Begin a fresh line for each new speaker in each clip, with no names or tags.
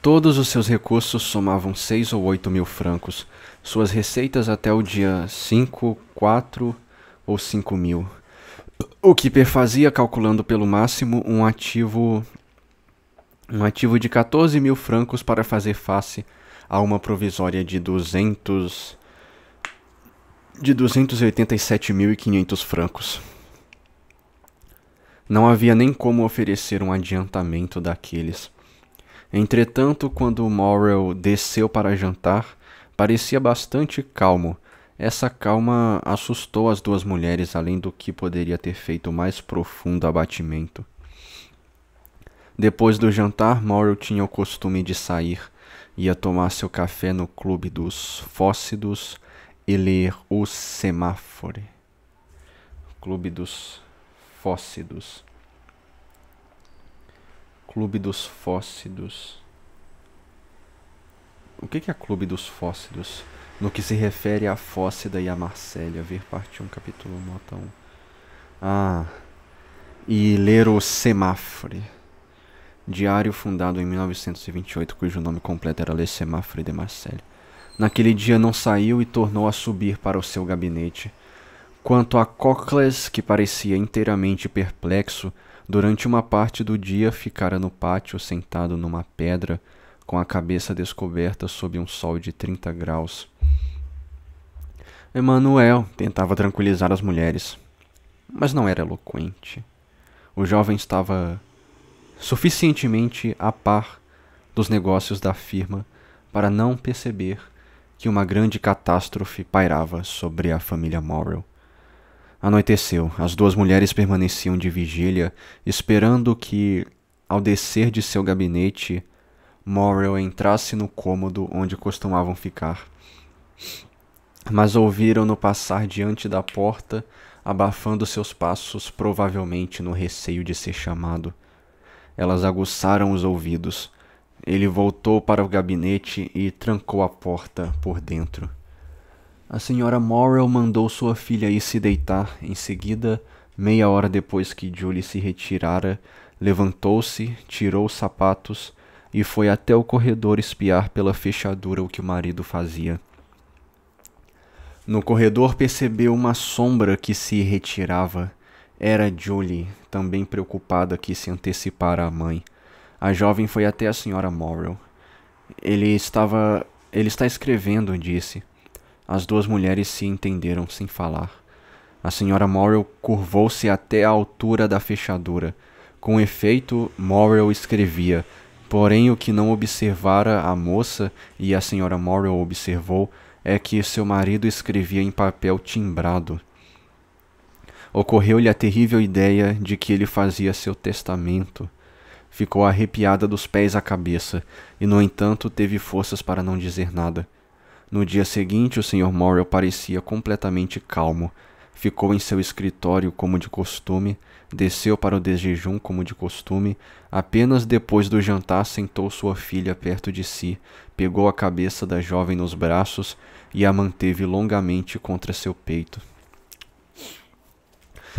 Todos os seus recursos somavam 6 ou 8 mil francos, suas receitas até o dia 5, 4 ou 5 mil, o que perfazia calculando pelo máximo um ativo de 14 mil francos para fazer face a uma provisória de 287.500 francos. Não havia nem como oferecer um adiantamento daqueles. Entretanto, quando Morrel desceu para jantar, parecia bastante calmo. Essa calma assustou as duas mulheres, além do que poderia ter feito o mais profundo abatimento. Depois do jantar, Morrel tinha o costume de sair. Ia tomar seu café no Clube dos Fóscidos e ler o Semáfore. Clube dos Fóscidos. Clube dos Fóscidos. O que é Clube dos Fóscidos? No que se refere à Fócida e à Marcélia. Ver parte 1, capítulo nota 1. E ler o Semáfore. Diário fundado em 1928, cujo nome completo era Le Semáfore de Marcelle. Naquele dia não saiu e tornou a subir para o seu gabinete. Quanto a Cocles, que parecia inteiramente perplexo, durante uma parte do dia ficara no pátio sentado numa pedra, com a cabeça descoberta sob um sol de 30 graus. Emmanuel tentava tranquilizar as mulheres, mas não era eloquente. O jovem estava suficientemente a par dos negócios da firma para não perceber que uma grande catástrofe pairava sobre a família Morrel. Anoiteceu. As duas mulheres permaneciam de vigília, esperando que, ao descer de seu gabinete, Morrel entrasse no cômodo onde costumavam ficar. Mas ouviram-no passar diante da porta, abafando seus passos, provavelmente no receio de ser chamado. Elas aguçaram os ouvidos. Ele voltou para o gabinete e trancou a porta por dentro. A senhora Morrel mandou sua filha ir se deitar. Em seguida, meia hora depois que Julie se retirara, levantou-se, tirou os sapatos e foi até o corredor espiar pela fechadura o que o marido fazia. No corredor percebeu uma sombra que se retirava. Era Julie, também preocupada que se antecipara à mãe. A jovem foi até a senhora Morrel. Ele está escrevendo, disse. As duas mulheres se entenderam sem falar. A senhora Morrel curvou-se até a altura da fechadura. Com efeito, Morrel escrevia, porém o que não observara a moça e a senhora Morrel observou é que seu marido escrevia em papel timbrado. Ocorreu-lhe a terrível ideia de que ele fazia seu testamento. Ficou arrepiada dos pés à cabeça, e no entanto teve forças para não dizer nada. No dia seguinte, o Sr. Morrel parecia completamente calmo. Ficou em seu escritório como de costume, desceu para o desjejum como de costume. Apenas depois do jantar sentou sua filha perto de si, pegou a cabeça da jovem nos braços e a manteve longamente contra seu peito.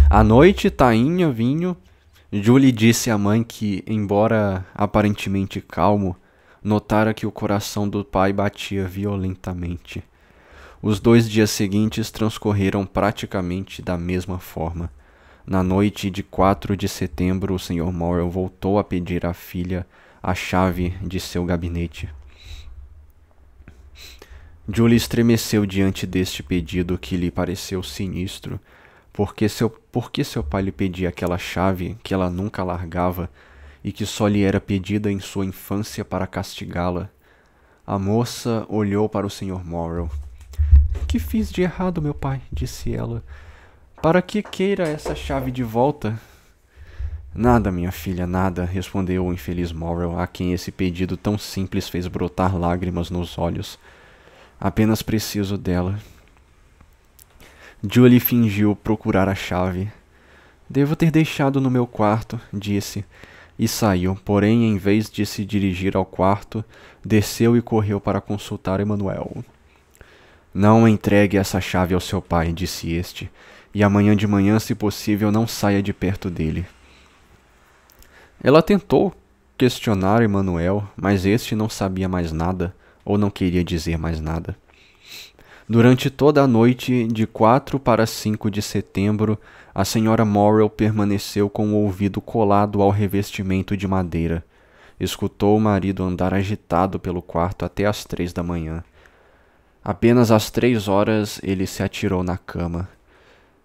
À noite, tainha, vinho. Julie disse à mãe que, embora aparentemente calmo, notara que o coração do pai batia violentamente. Os 2 dias seguintes transcorreram praticamente da mesma forma. Na noite de 4 de setembro, o Sr. Morrel voltou a pedir à filha a chave de seu gabinete. Julie estremeceu diante deste pedido que lhe pareceu sinistro. Por que seu pai lhe pedia aquela chave que ela nunca largava e que só lhe era pedida em sua infância para castigá-la? A moça olhou para o Sr. Morrel. Que fiz de errado, meu pai? Disse ela. Para que queira essa chave de volta? Nada, minha filha, nada, respondeu o infeliz Morrel, a quem esse pedido tão simples fez brotar lágrimas nos olhos. Apenas preciso dela. Julie fingiu procurar a chave. Devo ter deixado no meu quarto, disse, e saiu, porém, em vez de se dirigir ao quarto, desceu e correu para consultar Emmanuel. Não entregue essa chave ao seu pai, disse este, e amanhã de manhã, se possível, não saia de perto dele. Ela tentou, questionar Emanuel, mas este não sabia mais nada, ou não queria dizer mais nada. Durante toda a noite de 4 para 5 de setembro, a senhora Morrel permaneceu com o ouvido colado ao revestimento de madeira. Escutou o marido andar agitado pelo quarto até às 3 da manhã. Apenas às 3 horas ele se atirou na cama.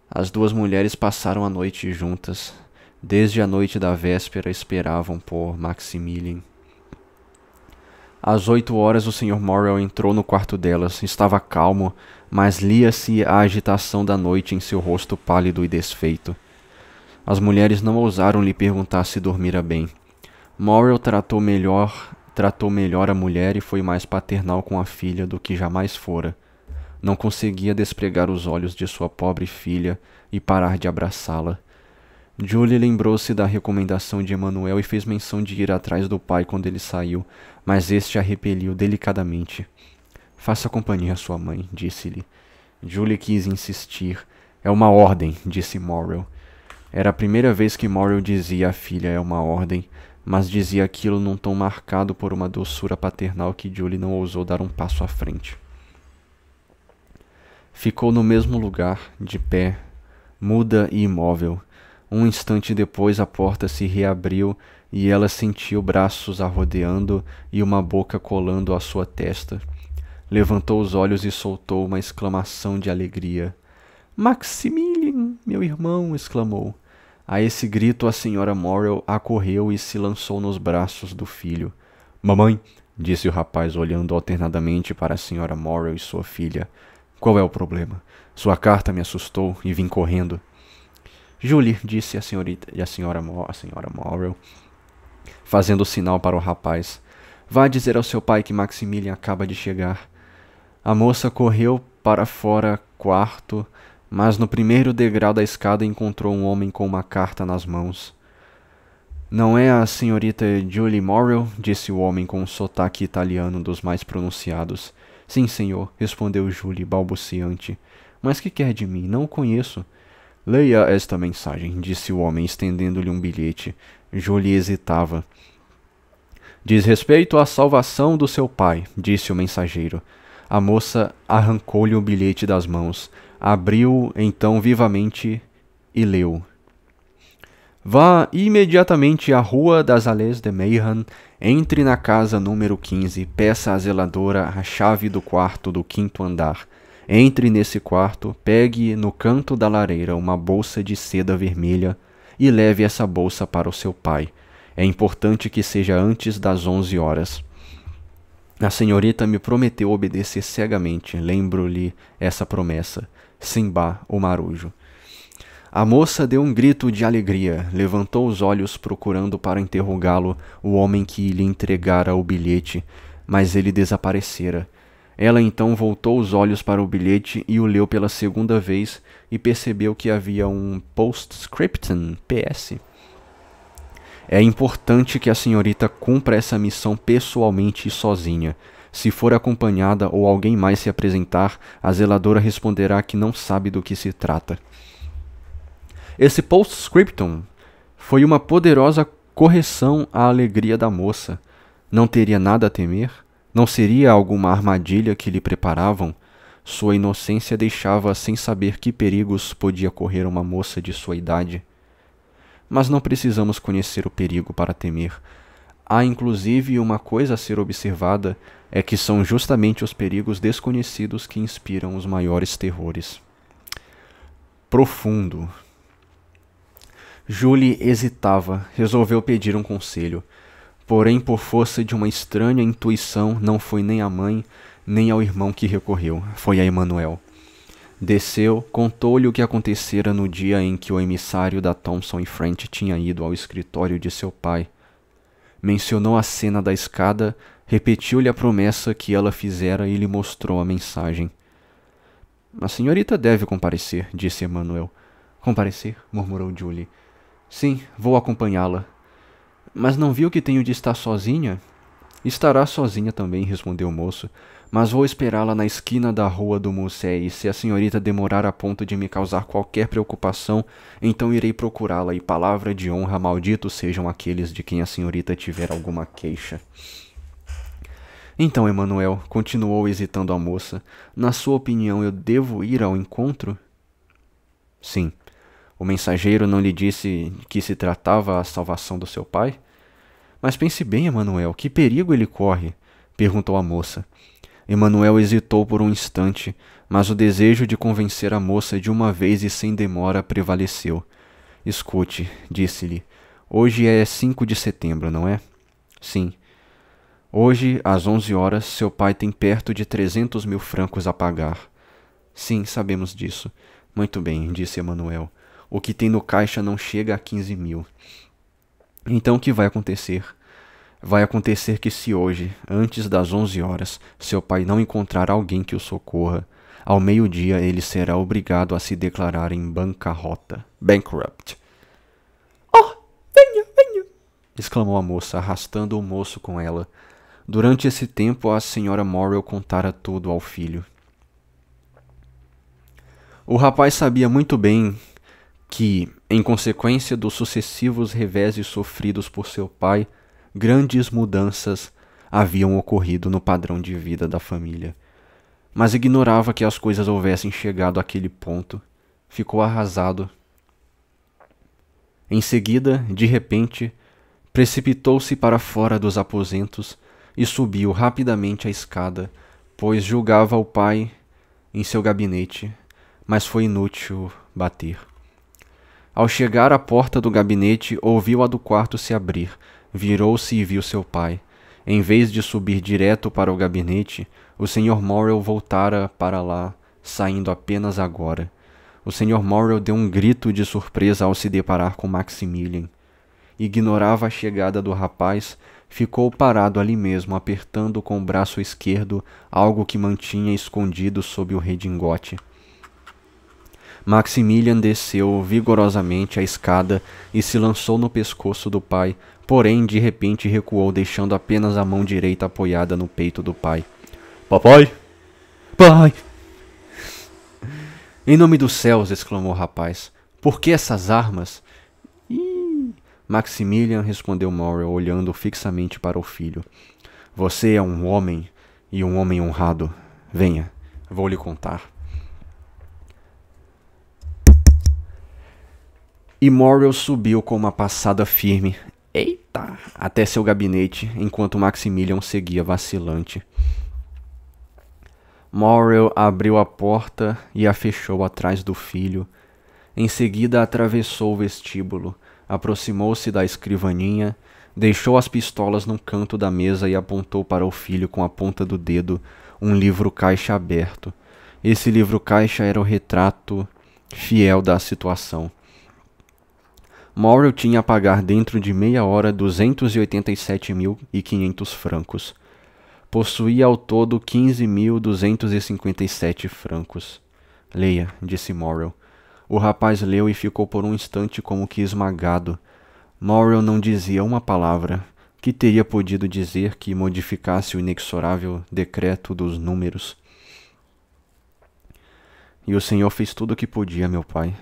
As duas mulheres passaram a noite juntas. Desde a noite da véspera esperavam por Maximilian. Às 8 horas o Sr. Morrel entrou no quarto delas. Estava calmo, mas lia-se a agitação da noite em seu rosto pálido e desfeito. As mulheres não ousaram lhe perguntar se dormira bem. Morrel tratou melhor a mulher e foi mais paternal com a filha do que jamais fora. Não conseguia despregar os olhos de sua pobre filha e parar de abraçá-la. Julie lembrou-se da recomendação de Emanuel e fez menção de ir atrás do pai quando ele saiu, mas este a repeliu delicadamente. Faça companhia à sua mãe, disse-lhe. Julie quis insistir. É uma ordem, disse Morrel. Era a primeira vez que Morrel dizia à filha é uma ordem, mas dizia aquilo num tom marcado por uma doçura paternal que Julie não ousou dar um passo à frente. Ficou no mesmo lugar, de pé, muda e imóvel. Um instante depois a porta se reabriu e ela sentiu braços a rodeando e uma boca colando à sua testa. Levantou os olhos e soltou uma exclamação de alegria. Maximilian, meu irmão! Exclamou. A esse grito a senhora Morrel acorreu e se lançou nos braços do filho. Mamãe, disse o rapaz olhando alternadamente para a senhora Morrel e sua filha. Qual é o problema? Sua carta me assustou e vim correndo. Julie, disse a senhora Morrel, fazendo sinal para o rapaz. Vá dizer ao seu pai que Maximilian acaba de chegar. A moça correu para fora quarto, mas no primeiro degrau da escada encontrou um homem com uma carta nas mãos. Não é a senhorita Julie Morrel? Disse o homem com um sotaque italiano dos mais pronunciados. Sim, senhor, respondeu Julie, balbuciante. Mas que quer de mim? Não o conheço. Leia esta mensagem, disse o homem, estendendo-lhe um bilhete. Julie hesitava. Diz respeito à salvação do seu pai, disse o mensageiro. A moça arrancou-lhe o bilhete das mãos, abriu-o então vivamente e leu. Vá imediatamente à Rua das Allées de Meilhan, entre na casa número 15, peça à zeladora a chave do quarto do 5º andar. Entre nesse quarto, pegue no canto da lareira uma bolsa de seda vermelha e leve essa bolsa para o seu pai. É importante que seja antes das 11 horas. A senhorita me prometeu obedecer cegamente, lembro-lhe essa promessa. Simba, o marujo. A moça deu um grito de alegria, levantou os olhos procurando para interrogá-lo o homem que lhe entregara o bilhete, mas ele desaparecera. Ela então voltou os olhos para o bilhete e o leu pela segunda vez e percebeu que havia um postscriptum, PS. É importante que a senhorita cumpra essa missão pessoalmente e sozinha. Se for acompanhada ou alguém mais se apresentar, a zeladora responderá que não sabe do que se trata. Esse postscriptum foi uma poderosa correção à alegria da moça. Não teria nada a temer? Não seria alguma armadilha que lhe preparavam? Sua inocência deixava sem saber que perigos podia correr uma moça de sua idade. Mas não precisamos conhecer o perigo para temer. Há inclusive uma coisa a ser observada, é que são justamente os perigos desconhecidos que inspiram os maiores terrores. Profundo. Julie hesitava, resolveu pedir um conselho. Porém, por força de uma estranha intuição, não foi nem à mãe, nem ao irmão que recorreu, foi a Emanuel. Desceu, contou-lhe o que acontecera no dia em que o emissário da Thomson & French tinha ido ao escritório de seu pai. Mencionou a cena da escada, repetiu-lhe a promessa que ela fizera e lhe mostrou a mensagem. A senhorita deve comparecer, disse Emanuel. Comparecer? Murmurou Julie. Sim, vou acompanhá-la. Mas não viu que tenho de estar sozinha? Estará sozinha também, respondeu o moço. mas vou esperá-la na esquina da rua do Musée, e se a senhorita demorar a ponto de me causar qualquer preocupação, então irei procurá-la, e palavra de honra, malditos sejam aqueles de quem a senhorita tiver alguma queixa. Então, Emanuel, continuou hesitando a moça, na sua opinião eu devo ir ao encontro? Sim. O mensageiro não lhe disse que se tratava a salvação do seu pai? Mas pense bem, Emanuel, que perigo ele corre? Perguntou a moça. Emanuel hesitou por um instante, mas o desejo de convencer a moça de uma vez e sem demora prevaleceu. Escute, disse-lhe, hoje é 5 de setembro, não é? Sim. Hoje, às 11 horas, seu pai tem perto de 300 mil francos a pagar. Sim, sabemos disso. Muito bem, disse Emanuel. O que tem no caixa não chega a 15 mil. Então o que vai acontecer? Vai acontecer que se hoje, antes das 11 horas, seu pai não encontrar alguém que o socorra, ao meio-dia ele será obrigado a se declarar em bancarrota. Bankrupt. Oh, venha, venha! Exclamou a moça, arrastando o moço com ela. Durante esse tempo, a senhora Morrel contara tudo ao filho. O rapaz sabia muito bem que, em consequência dos sucessivos reveses sofridos por seu pai, grandes mudanças haviam ocorrido no padrão de vida da família. Mas ignorava que as coisas houvessem chegado àquele ponto. Ficou arrasado. Em seguida, de repente, precipitou-se para fora dos aposentos e subiu rapidamente a escada, pois julgava o pai em seu gabinete, mas foi inútil bater. Ao chegar à porta do gabinete, ouviu a do quarto se abrir. Virou-se e viu seu pai. Em vez de subir direto para o gabinete, o Sr. Morrel voltara para lá, saindo apenas agora. O Sr. Morrel deu um grito de surpresa ao se deparar com Maximilian. Ignorava a chegada do rapaz, ficou parado ali mesmo, apertando com o braço esquerdo algo que mantinha escondido sob o redingote. Maximilian desceu vigorosamente a escada e se lançou no pescoço do pai, porém de repente recuou, deixando apenas a mão direita apoiada no peito do pai. Papai! Pai! Em nome dos céus! Exclamou o rapaz. Por que essas armas? Maximilian, respondeu Morrel, olhando fixamente para o filho. Você é um homem, e um homem honrado. Venha, vou lhe contar. E Morrel subiu com uma passada firme, eita, até seu gabinete, enquanto Maximilian seguia vacilante. Morrel abriu a porta e a fechou atrás do filho. Em seguida atravessou o vestíbulo, aproximou-se da escrivaninha, deixou as pistolas num canto da mesa e apontou para o filho com a ponta do dedo um livro-caixa aberto. Esse livro-caixa era o retrato fiel da situação. Morrel tinha a pagar dentro de meia hora 287.500 francos. Possuía ao todo 15.257 francos. Leia, disse Morrel. O rapaz leu e ficou por um instante como que esmagado. Morrel não dizia uma palavra. Que teria podido dizer que modificasse o inexorável decreto dos números? E o senhor fez tudo o que podia, meu pai.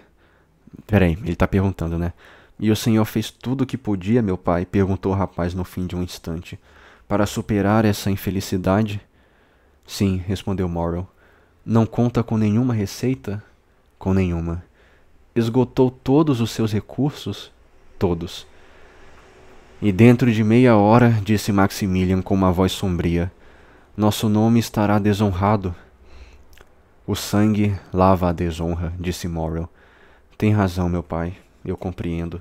Peraí, ele está perguntando, né? E o senhor fez tudo o que podia, meu pai? Perguntou o rapaz no fim de um instante. Para superar essa infelicidade? Sim, respondeu Morrel. Não conta com nenhuma receita? Com nenhuma. Esgotou todos os seus recursos? Todos. E dentro de meia hora, disse Maximilian com uma voz sombria, nosso nome estará desonrado. O sangue lava a desonra, disse Morrel. Tem razão, meu pai. Eu compreendo.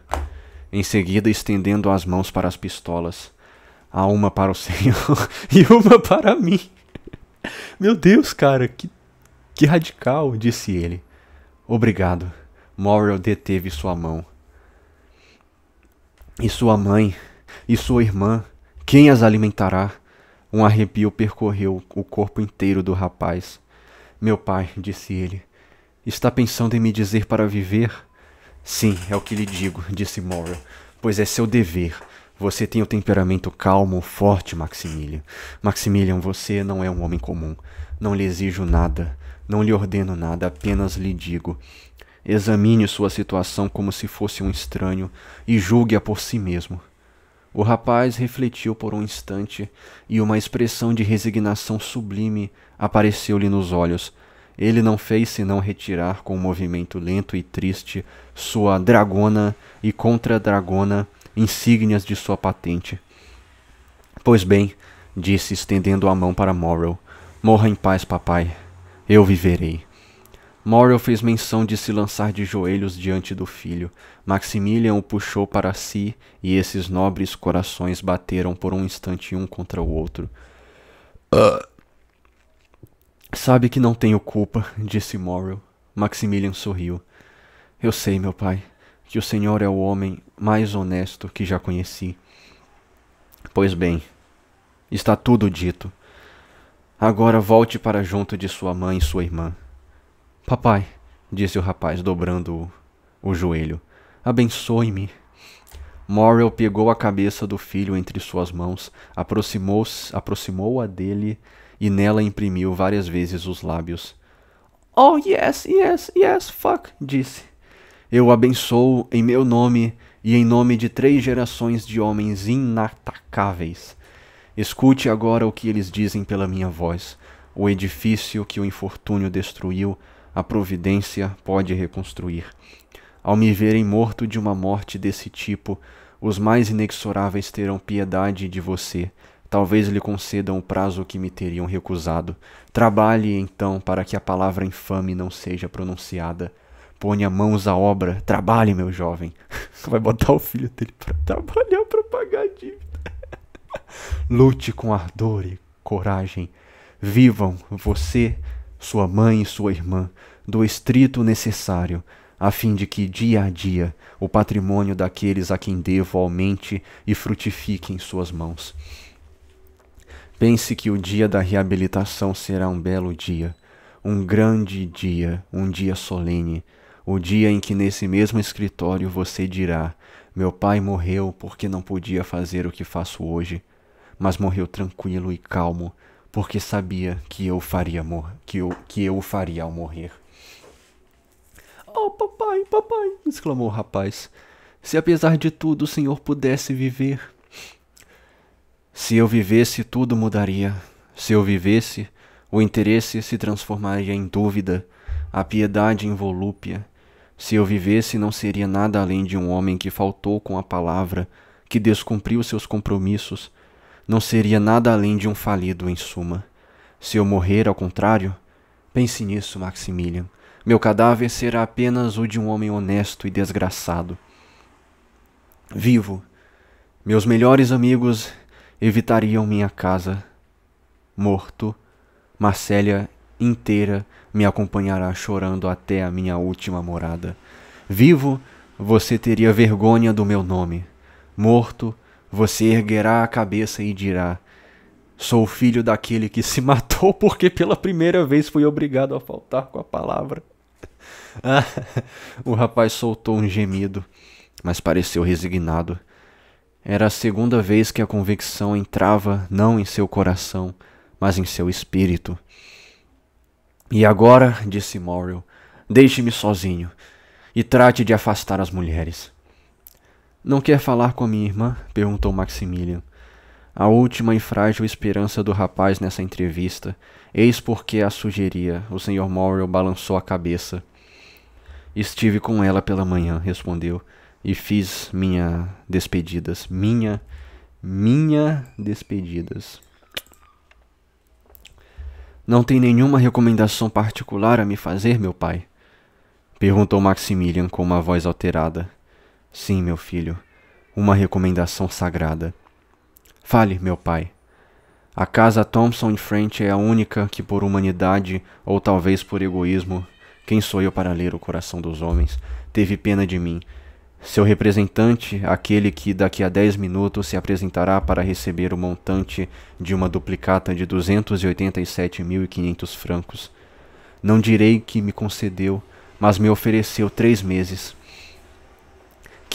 Em seguida, estendendo as mãos para as pistolas. Há uma para o senhor e uma para mim. Meu Deus, cara, que radical, disse ele. Obrigado. Morrel deteve sua mão. E sua mãe? E sua irmã? Quem as alimentará? Um arrepio percorreu o corpo inteiro do rapaz. Meu pai, disse ele, está pensando em me dizer para viver? Sim, é o que lhe digo, disse Morrel, pois é seu dever. Você tem o temperamento calmo, forte, Maximilian. Maximilian, você não é um homem comum. Não lhe exijo nada, não lhe ordeno nada, apenas lhe digo. Examine sua situação como se fosse um estranho e julgue-a por si mesmo. O rapaz refletiu por um instante e uma expressão de resignação sublime apareceu-lhe nos olhos. Ele não fez senão retirar com um movimento lento e triste sua dragona e contra-dragona, insígnias de sua patente. Pois bem, disse estendendo a mão para Morrel, morra em paz, papai. Eu viverei. Morrel fez menção de se lançar de joelhos diante do filho. Maximilian o puxou para si e esses nobres corações bateram por um instante um contra o outro. Sabe que não tenho culpa, disse Morrel. Maximilian sorriu. Eu sei, meu pai, que o senhor é o homem mais honesto que já conheci. Pois bem, está tudo dito. Agora volte para junto de sua mãe e sua irmã. Papai, disse o rapaz, dobrando o joelho, abençoe-me. Morrel pegou a cabeça do filho entre suas mãos, aproximou-a dele e nela imprimiu várias vezes os lábios. Oh, yes, yes, yes, fuck, disse. Eu abençoo em meu nome e em nome de 3 gerações de homens inatacáveis. Escute agora o que eles dizem pela minha voz. O edifício que o infortúnio destruiu, a providência pode reconstruir. Ao me verem morto de uma morte desse tipo, os mais inexoráveis terão piedade de você. Talvez lhe concedam o prazo que me teriam recusado. Trabalhe, então, para que a palavra infame não seja pronunciada. Ponha mãos à obra. Trabalhe, meu jovem. Vai botar o filho dele para trabalhar para pagar a dívida. Lute com ardor e coragem. Vivam você, sua mãe e sua irmã, do estrito necessário, a fim de que, dia a dia, o patrimônio daqueles a quem devo aumente e frutifique em suas mãos. Pense que o dia da reabilitação será um belo dia, um grande dia, um dia solene, o dia em que nesse mesmo escritório você dirá: meu pai morreu porque não podia fazer o que faço hoje, mas morreu tranquilo e calmo, porque sabia que eu o faria ao morrer. Oh, papai, papai, exclamou o rapaz, se apesar de tudo o senhor pudesse viver. Se eu vivesse, tudo mudaria. Se eu vivesse, o interesse se transformaria em dúvida, a piedade em volúpia. Se eu vivesse, não seria nada além de um homem que faltou com a palavra, que descumpriu seus compromissos. Não seria nada além de um falido, em suma. Se eu morrer, ao contrário, pense nisso, Maximilian. Meu cadáver será apenas o de um homem honesto e desgraçado. Vivo, meus melhores amigos evitariam minha casa. Morto, Marcélia inteira me acompanhará chorando até a minha última morada. Vivo, você teria vergonha do meu nome. Morto, você erguerá a cabeça e dirá: sou o filho daquele que se matou porque pela primeira vez fui obrigado a faltar com a palavra. O rapaz soltou um gemido, mas pareceu resignado. Era a segunda vez que a convicção entrava não em seu coração, mas em seu espírito. E agora, disse Morrel, deixe-me sozinho e trate de afastar as mulheres. Não quer falar com a minha irmã? Perguntou Maximilian. A última e frágil esperança do rapaz nessa entrevista, eis porque a sugeria. O Sr. Morrel balançou a cabeça. Estive com ela pela manhã, respondeu, e fiz minha despedidas. Minha despedidas. Não tem nenhuma recomendação particular a me fazer, meu pai? Perguntou Maximilian com uma voz alterada. Sim, meu filho, uma recomendação sagrada. Fale, meu pai. A casa Thompson em frente é a única que por humanidade, ou talvez por egoísmo, quem sou eu para ler o coração dos homens, teve pena de mim. Seu representante, aquele que daqui a 10 minutos se apresentará para receber o montante de uma duplicata de 287.500 francos. Não direi que me concedeu, mas me ofereceu 3 meses.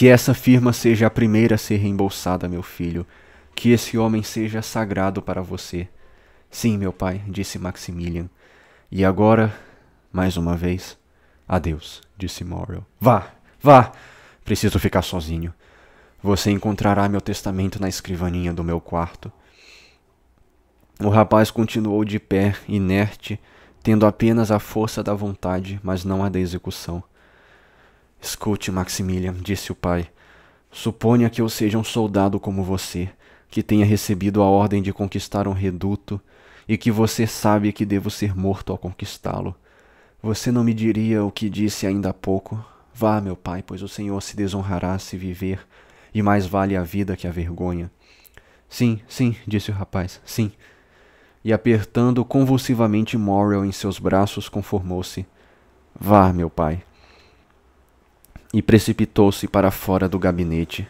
Que essa firma seja a primeira a ser reembolsada, meu filho. Que esse homem seja sagrado para você. Sim, meu pai, disse Maximilian. E agora, mais uma vez, adeus, disse Morrel. Vá, vá! Preciso ficar sozinho. Você encontrará meu testamento na escrivaninha do meu quarto. O rapaz continuou de pé, inerte, tendo apenas a força da vontade, mas não a da execução. Escute, Maximilian, disse o pai. Suponha que eu seja um soldado como você, que tenha recebido a ordem de conquistar um reduto e que você sabe que devo ser morto ao conquistá-lo. Você não me diria o que disse ainda há pouco? Vá, meu pai, pois o Senhor se desonrará se viver, e mais vale a vida que a vergonha. Sim, sim, disse o rapaz, sim. E apertando convulsivamente Morrel em seus braços, conformou-se. Vá, meu pai. E precipitou-se para fora do gabinete.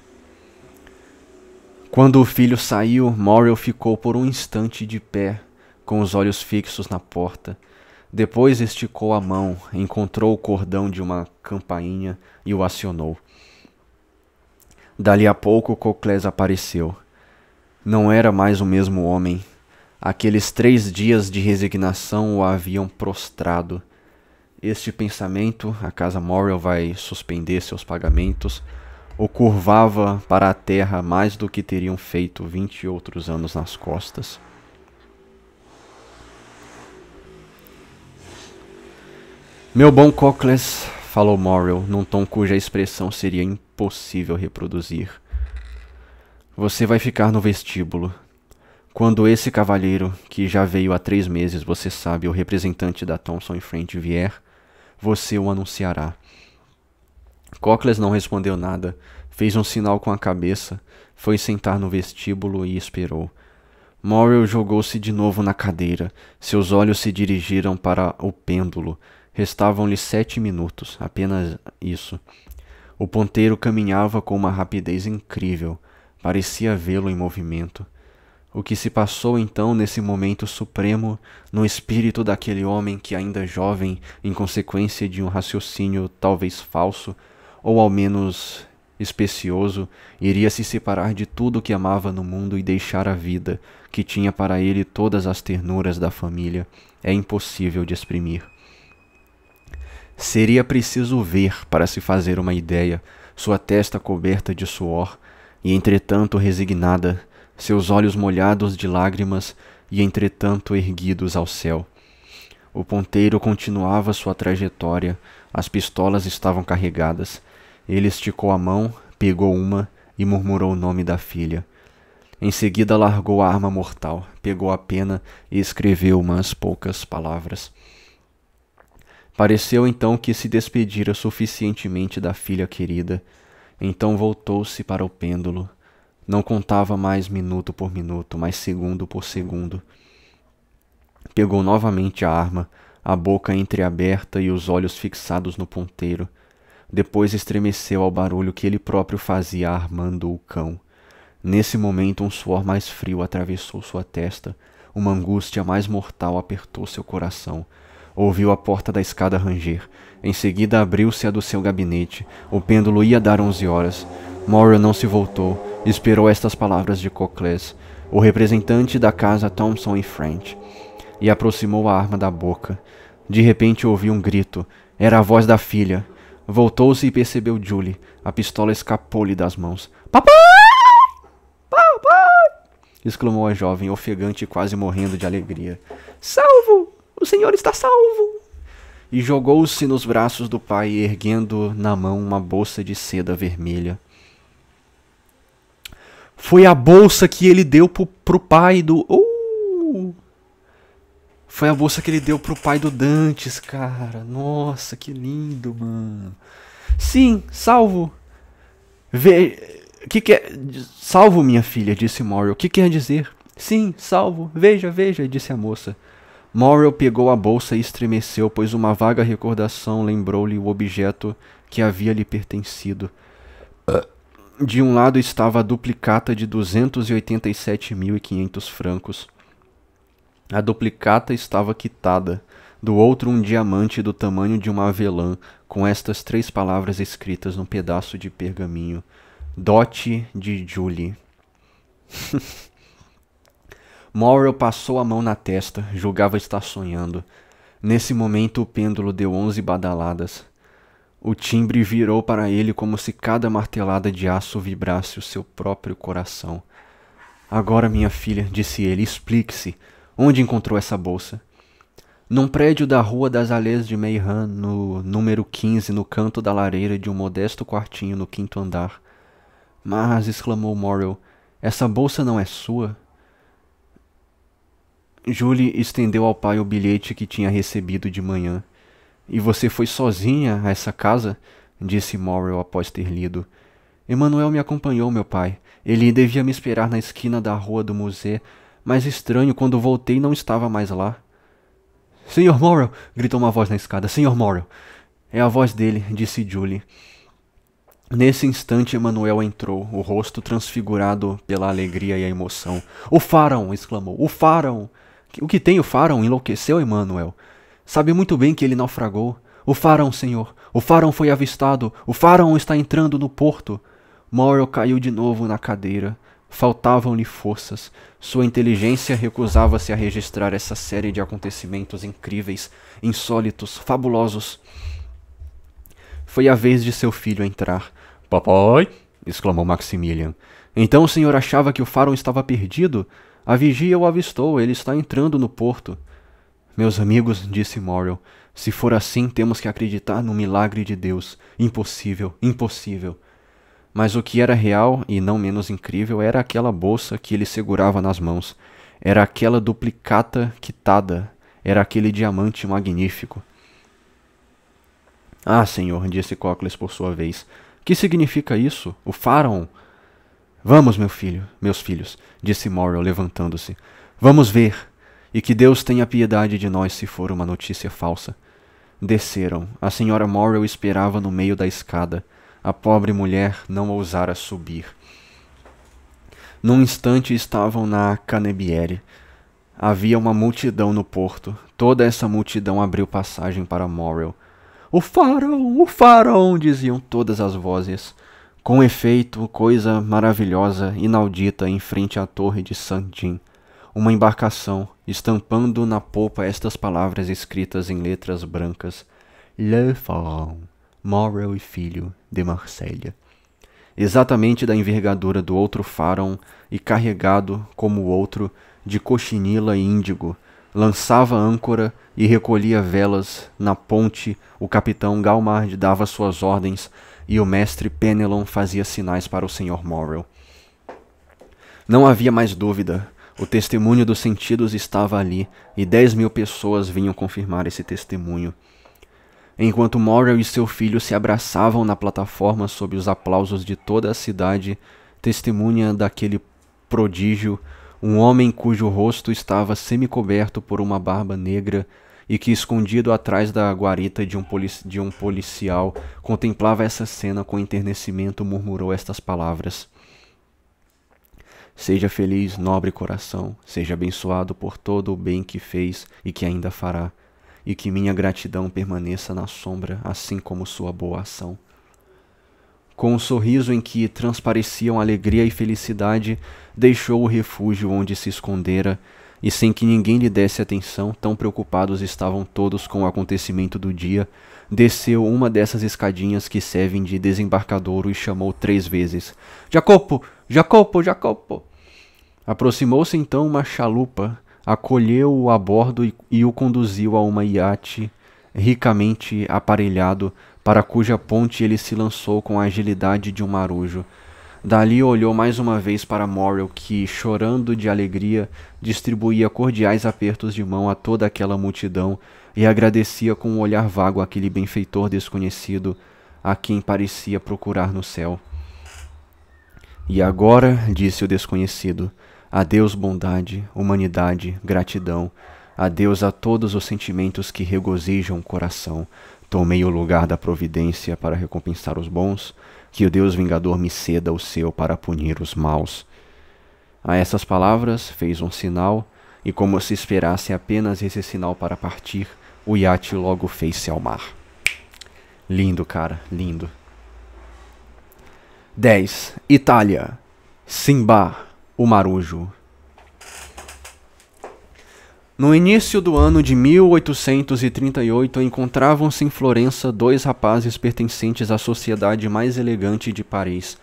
Quando o filho saiu, Morrel ficou por um instante de pé, com os olhos fixos na porta. Depois esticou a mão, encontrou o cordão de uma campainha e o acionou. Dali a pouco Coclès apareceu. Não era mais o mesmo homem. Aqueles 3 dias de resignação o haviam prostrado. Este pensamento, a casa Morrel vai suspender seus pagamentos, o curvava para a terra mais do que teriam feito 20 outros anos nas costas. Meu bom Coclès, falou Morrel, num tom cuja expressão seria impossível reproduzir. Você vai ficar no vestíbulo. Quando esse cavalheiro, que já veio há 3 meses, você sabe, o representante da Thomson & French vier, você o anunciará. Coclès não respondeu nada, fez um sinal com a cabeça, foi sentar no vestíbulo e esperou. Morrel jogou-se de novo na cadeira, seus olhos se dirigiram para o pêndulo. Restavam-lhe 7 minutos, apenas isso. O ponteiro caminhava com uma rapidez incrível, parecia vê-lo em movimento. O que se passou então nesse momento supremo no espírito daquele homem que, ainda jovem, em consequência de um raciocínio talvez falso, ou ao menos especioso, iria se separar de tudo que amava no mundo e deixar a vida, que tinha para ele todas as ternuras da família, é impossível de exprimir. Seria preciso ver para se fazer uma ideia, sua testa coberta de suor, e entretanto resignada, seus olhos molhados de lágrimas e entretanto erguidos ao céu. O ponteiro continuava sua trajetória, as pistolas estavam carregadas. Ele esticou a mão, pegou uma e murmurou o nome da filha. Em seguida largou a arma mortal, pegou a pena e escreveu umas poucas palavras. Pareceu então que se despedira suficientemente da filha querida. Então voltou-se para o pêndulo. Não contava mais minuto por minuto, mas segundo por segundo. Pegou novamente a arma, a boca entreaberta e os olhos fixados no ponteiro. Depois estremeceu ao barulho que ele próprio fazia armando o cão. Nesse momento um suor mais frio atravessou sua testa, uma angústia mais mortal apertou seu coração. Ouviu a porta da escada ranger. Em seguida abriu-se a do seu gabinete. O pêndulo ia dar 11 horas. Morrel não se voltou. Esperou estas palavras de Coclès, o representante da casa Thomson & French, e aproximou a arma da boca. De repente ouviu um grito. Era a voz da filha. Voltou-se e percebeu Julie. A pistola escapou-lhe das mãos. Papai! Papai! Exclamou a jovem, ofegante e quase morrendo de alegria. Salvo! O senhor está salvo! E jogou-se nos braços do pai, erguendo na mão uma bolsa de seda vermelha. Foi a bolsa que ele deu pro pai do... Foi a bolsa que ele deu pro pai do Dantes, cara. Nossa, que lindo, mano. Sim, salvo. Salvo, minha filha, disse Morrel. O que quer dizer? Sim, salvo. Veja, veja, disse a moça. Morrel pegou a bolsa e estremeceu, pois uma vaga recordação lembrou-lhe o objeto que havia lhe pertencido. De um lado estava a duplicata de 287.500 francos. A duplicata estava quitada. do outro um diamante do tamanho de uma avelã, com estas 3 palavras escritas num pedaço de pergaminho: Dote de Julie. Morrel passou a mão na testa, julgava estar sonhando. Nesse momento o pêndulo deu 11 badaladas. O timbre virou para ele como se cada martelada de aço vibrasse o seu próprio coração. Agora, minha filha, disse ele, explique-se. Onde encontrou essa bolsa? Num prédio da Rua das Allées de Meyran, no número 15, no canto da lareira de um modesto quartinho no 5º andar. Mas, exclamou Morrel, essa bolsa não é sua? Julie estendeu ao pai o bilhete que tinha recebido de manhã. E você foi sozinha a essa casa? Disse Morrel após ter lido. Emmanuel me acompanhou, meu pai. Ele devia me esperar na esquina da rua do museu, mas estranho, quando voltei não estava mais lá. Senhor Morrel! Gritou uma voz na escada. Senhor Morrel! É a voz dele, disse Julie. Nesse instante, Emmanuel entrou, o rosto transfigurado pela alegria e a emoção. O Faraon! Exclamou. O Faraon! O que tem o Faraon? Enlouqueceu Emmanuel. Sabe muito bem que ele naufragou. O Faraon, senhor! O Faraon foi avistado! O Faraon está entrando no porto! Morrel caiu de novo na cadeira. Faltavam-lhe forças. Sua inteligência recusava-se a registrar essa série de acontecimentos incríveis, insólitos, fabulosos. Foi a vez de seu filho entrar. Papai! Exclamou Maximilian. Então o senhor achava que o Faraon estava perdido? A vigia o avistou, ele está entrando no porto. Meus amigos, disse Morrel, se for assim, temos que acreditar no milagre de Deus. Impossível, impossível. Mas o que era real, e não menos incrível, era aquela bolsa que ele segurava nas mãos. Era aquela duplicata quitada. Era aquele diamante magnífico. Ah, senhor, disse Cocles por sua vez. Que significa isso? O Faraon? Vamos, meus filhos, disse Morrel, levantando-se. Vamos ver. E que Deus tenha piedade de nós se for uma notícia falsa. Desceram. A senhora Morrel esperava no meio da escada. A pobre mulher não ousara subir. Num instante estavam na Canebière. Havia uma multidão no porto. Toda essa multidão abriu passagem para Morrel. O Faraon! Diziam todas as vozes. Com efeito, coisa maravilhosa, inaudita, em frente à torre de Saint-Jean. Uma embarcação, estampando na popa estas palavras escritas em letras brancas. Le Pharaon, Morrel e filho, de Marselha. Exatamente da envergadura do outro Faraon e carregado, como o outro, de cochinila e índigo. Lançava âncora e recolhia velas. Na ponte, o capitão Galmard dava suas ordens e o mestre Penelon fazia sinais para o Sr. Morrel. Não havia mais dúvida. O testemunho dos sentidos estava ali, e 10.000 pessoas vinham confirmar esse testemunho. Enquanto Morrel e seu filho se abraçavam na plataforma sob os aplausos de toda a cidade, testemunha daquele prodígio, um homem cujo rosto estava semicoberto por uma barba negra e que, escondido atrás da guarita de um policial, contemplava essa cena com enternecimento, murmurou estas palavras. Seja feliz, nobre coração, seja abençoado por todo o bem que fez e que ainda fará, e que minha gratidão permaneça na sombra, assim como sua boa ação. Com um sorriso em que transpareciam alegria e felicidade, deixou o refúgio onde se escondera, e sem que ninguém lhe desse atenção, tão preocupados estavam todos com o acontecimento do dia, desceu uma dessas escadinhas que servem de desembarcadouro e chamou 3 vezes. Jacopo! Jacopo! Jacopo! Aproximou-se então uma chalupa, acolheu-o a bordo e o conduziu a uma iate ricamente aparelhado, para cuja ponte ele se lançou com a agilidade de um marujo. Dali olhou mais uma vez para Morrel, que, chorando de alegria, distribuía cordiais apertos de mão a toda aquela multidão e agradecia com um olhar vago aquele benfeitor desconhecido a quem parecia procurar no céu. E agora, disse o desconhecido, adeus bondade, humanidade, gratidão, adeus a todos os sentimentos que regozijam o coração. Tomei o lugar da providência para recompensar os bons, que o Deus vingador me ceda o seu para punir os maus. A essas palavras fez um sinal, e como se esperasse apenas esse sinal para partir, o iate logo fez-se ao mar. Lindo, cara, lindo. 10. Itália. Simba, o Marujo. No início do ano de 1838, encontravam-se em Florença dois rapazes pertencentes à sociedade mais elegante de Paris.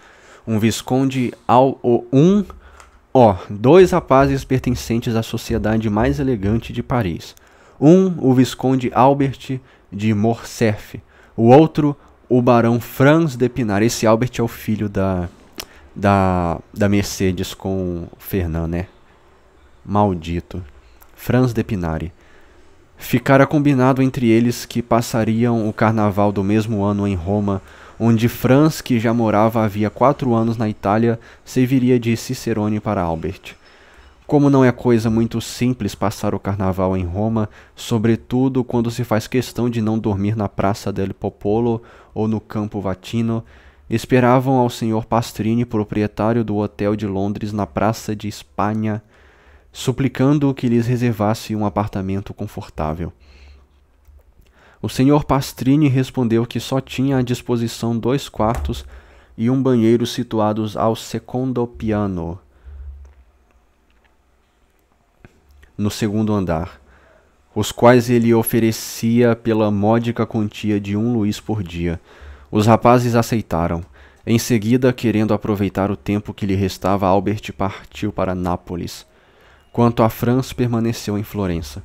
Dois rapazes pertencentes à sociedade mais elegante de Paris. O Visconde Albert de Morcerf. O outro, o Barão Franz d'Épinay. Esse Albert é o filho da Mercedes com o Fernand, né? Maldito. Franz d'Épinay. Ficara combinado entre eles que passariam o carnaval do mesmo ano em Roma, onde Franz, que já morava havia 4 anos na Itália, serviria de cicerone para Albert. Como não é coisa muito simples passar o carnaval em Roma, sobretudo quando se faz questão de não dormir na Praça del Popolo ou no Campo Vatino, esperavam ao Sr. Pastrini, proprietário do hotel de Londres na Praça de Espanha, suplicando que lhes reservasse um apartamento confortável. O Sr. Pastrini respondeu que só tinha à disposição 2 quartos e um banheiro situados ao secondo piano, no 2º andar, os quais ele oferecia pela módica quantia de 1 luís por dia. Os rapazes aceitaram. Em seguida, querendo aproveitar o tempo que lhe restava, Albert partiu para Nápoles. Quanto a Franz, permaneceu em Florença.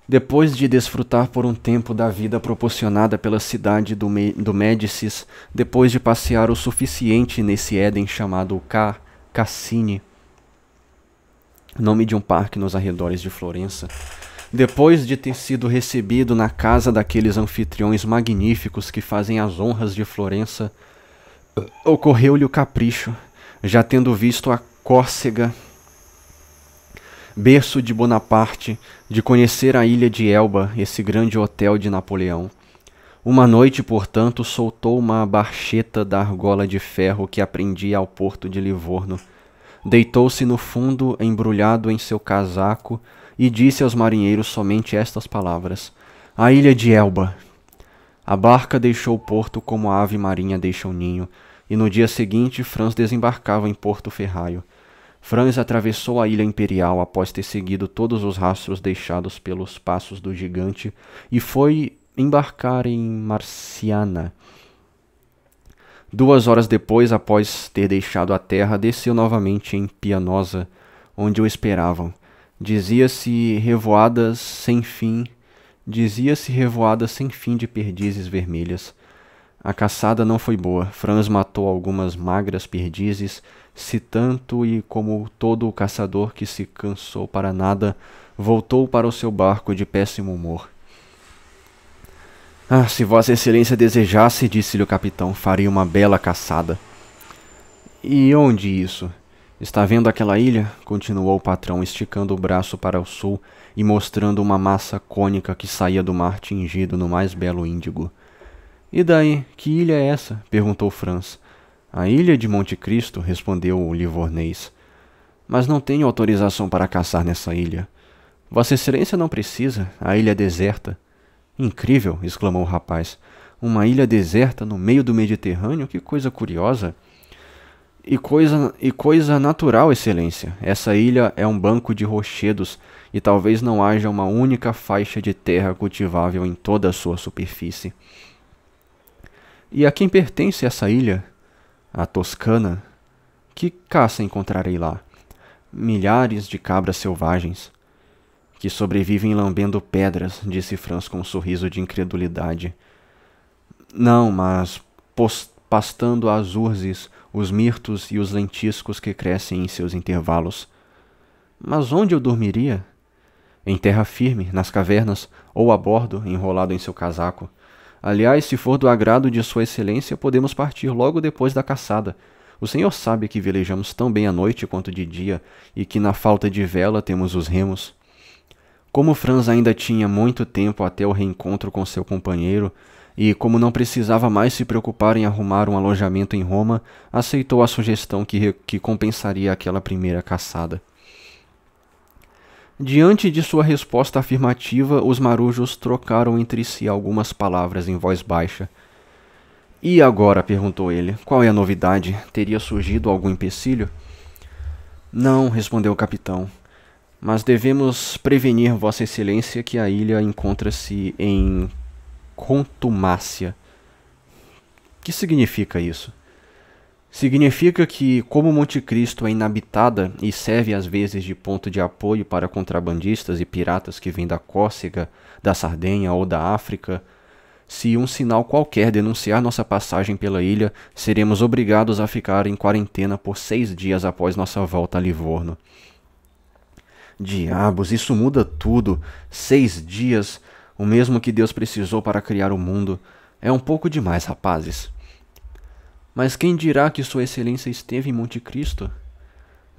Depois de desfrutar por um tempo da vida proporcionada pela cidade do Médicis, depois de passear o suficiente nesse Éden chamado Cassini, nome de um parque nos arredores de Florença, depois de ter sido recebido na casa daqueles anfitriões magníficos que fazem as honras de Florença, ocorreu-lhe o capricho, já tendo visto a Córcega, berço de Bonaparte, de conhecer a ilha de Elba, esse grande hotel de Napoleão. Uma noite, portanto, soltou uma barcheta da argola de ferro que aprendia ao porto de Livorno. Deitou-se no fundo, embrulhado em seu casaco, e disse aos marinheiros somente estas palavras: "A ilha de Elba." A barca deixou o porto como a ave marinha deixa o ninho, e no dia seguinte Franz desembarcava em Porto Ferraio. Franz atravessou a ilha imperial após ter seguido todos os rastros deixados pelos passos do gigante e foi embarcar em Marciana. 2 horas depois, após ter deixado a terra, desceu novamente em Pianosa, onde o esperavam. Dizia-se revoadas sem fim de perdizes vermelhas. A caçada não foi boa. Franz matou algumas magras perdizes, se tanto e como todo o caçador que se cansou para nada, voltou para o seu barco de péssimo humor. Se Vossa Excelência desejasse, disse-lhe o capitão, faria uma bela caçada. E onde isso? Está vendo aquela ilha? Continuou o patrão, esticando o braço para o sul e mostrando uma massa cônica que saía do mar tingido no mais belo índigo. E daí, que ilha é essa? Perguntou Franz. A ilha de Monte Cristo, respondeu o livornês. Mas não tenho autorização para caçar nessa ilha. Vossa Excelência não precisa, a ilha é deserta. Incrível, exclamou o rapaz. Uma ilha deserta no meio do Mediterrâneo? Que coisa curiosa. E coisa natural, Excelência. Essa ilha é um banco de rochedos e talvez não haja uma única faixa de terra cultivável em toda a sua superfície. E a quem pertence essa ilha? A Toscana. Que caça encontrarei lá? Milhares de cabras selvagens, que sobrevivem lambendo pedras, disse Franz com um sorriso de incredulidade. Não, mas pastando as urzes, os mirtos e os lentiscos que crescem em seus intervalos. Mas onde eu dormiria? Em terra firme, nas cavernas, ou a bordo, enrolado em seu casaco. Aliás, se for do agrado de Sua Excelência, podemos partir logo depois da caçada. O senhor sabe que velejamos tão bem à noite quanto de dia, e que na falta de vela temos os remos. Como Franz ainda tinha muito tempo até o reencontro com seu companheiro, e como não precisava mais se preocupar em arrumar um alojamento em Roma, aceitou a sugestão que compensaria aquela primeira caçada. Diante de sua resposta afirmativa, os marujos trocaram entre si algumas palavras em voz baixa. E agora? Perguntou ele. Qual é a novidade? Teria surgido algum empecilho? Não, respondeu o capitão. Mas devemos prevenir Vossa Excelência que a ilha encontra-se em contumácia. Que significa isso? Significa que, como Monte Cristo é inabitada e serve às vezes de ponto de apoio para contrabandistas e piratas que vêm da Córcega, da Sardenha ou da África, se um sinal qualquer denunciar nossa passagem pela ilha, seremos obrigados a ficar em quarentena por 6 dias após nossa volta a Livorno. Diabos, isso muda tudo. 6 dias, o mesmo que Deus precisou para criar o mundo. É um pouco demais, rapazes. Mas quem dirá que Sua Excelência esteve em Monte Cristo?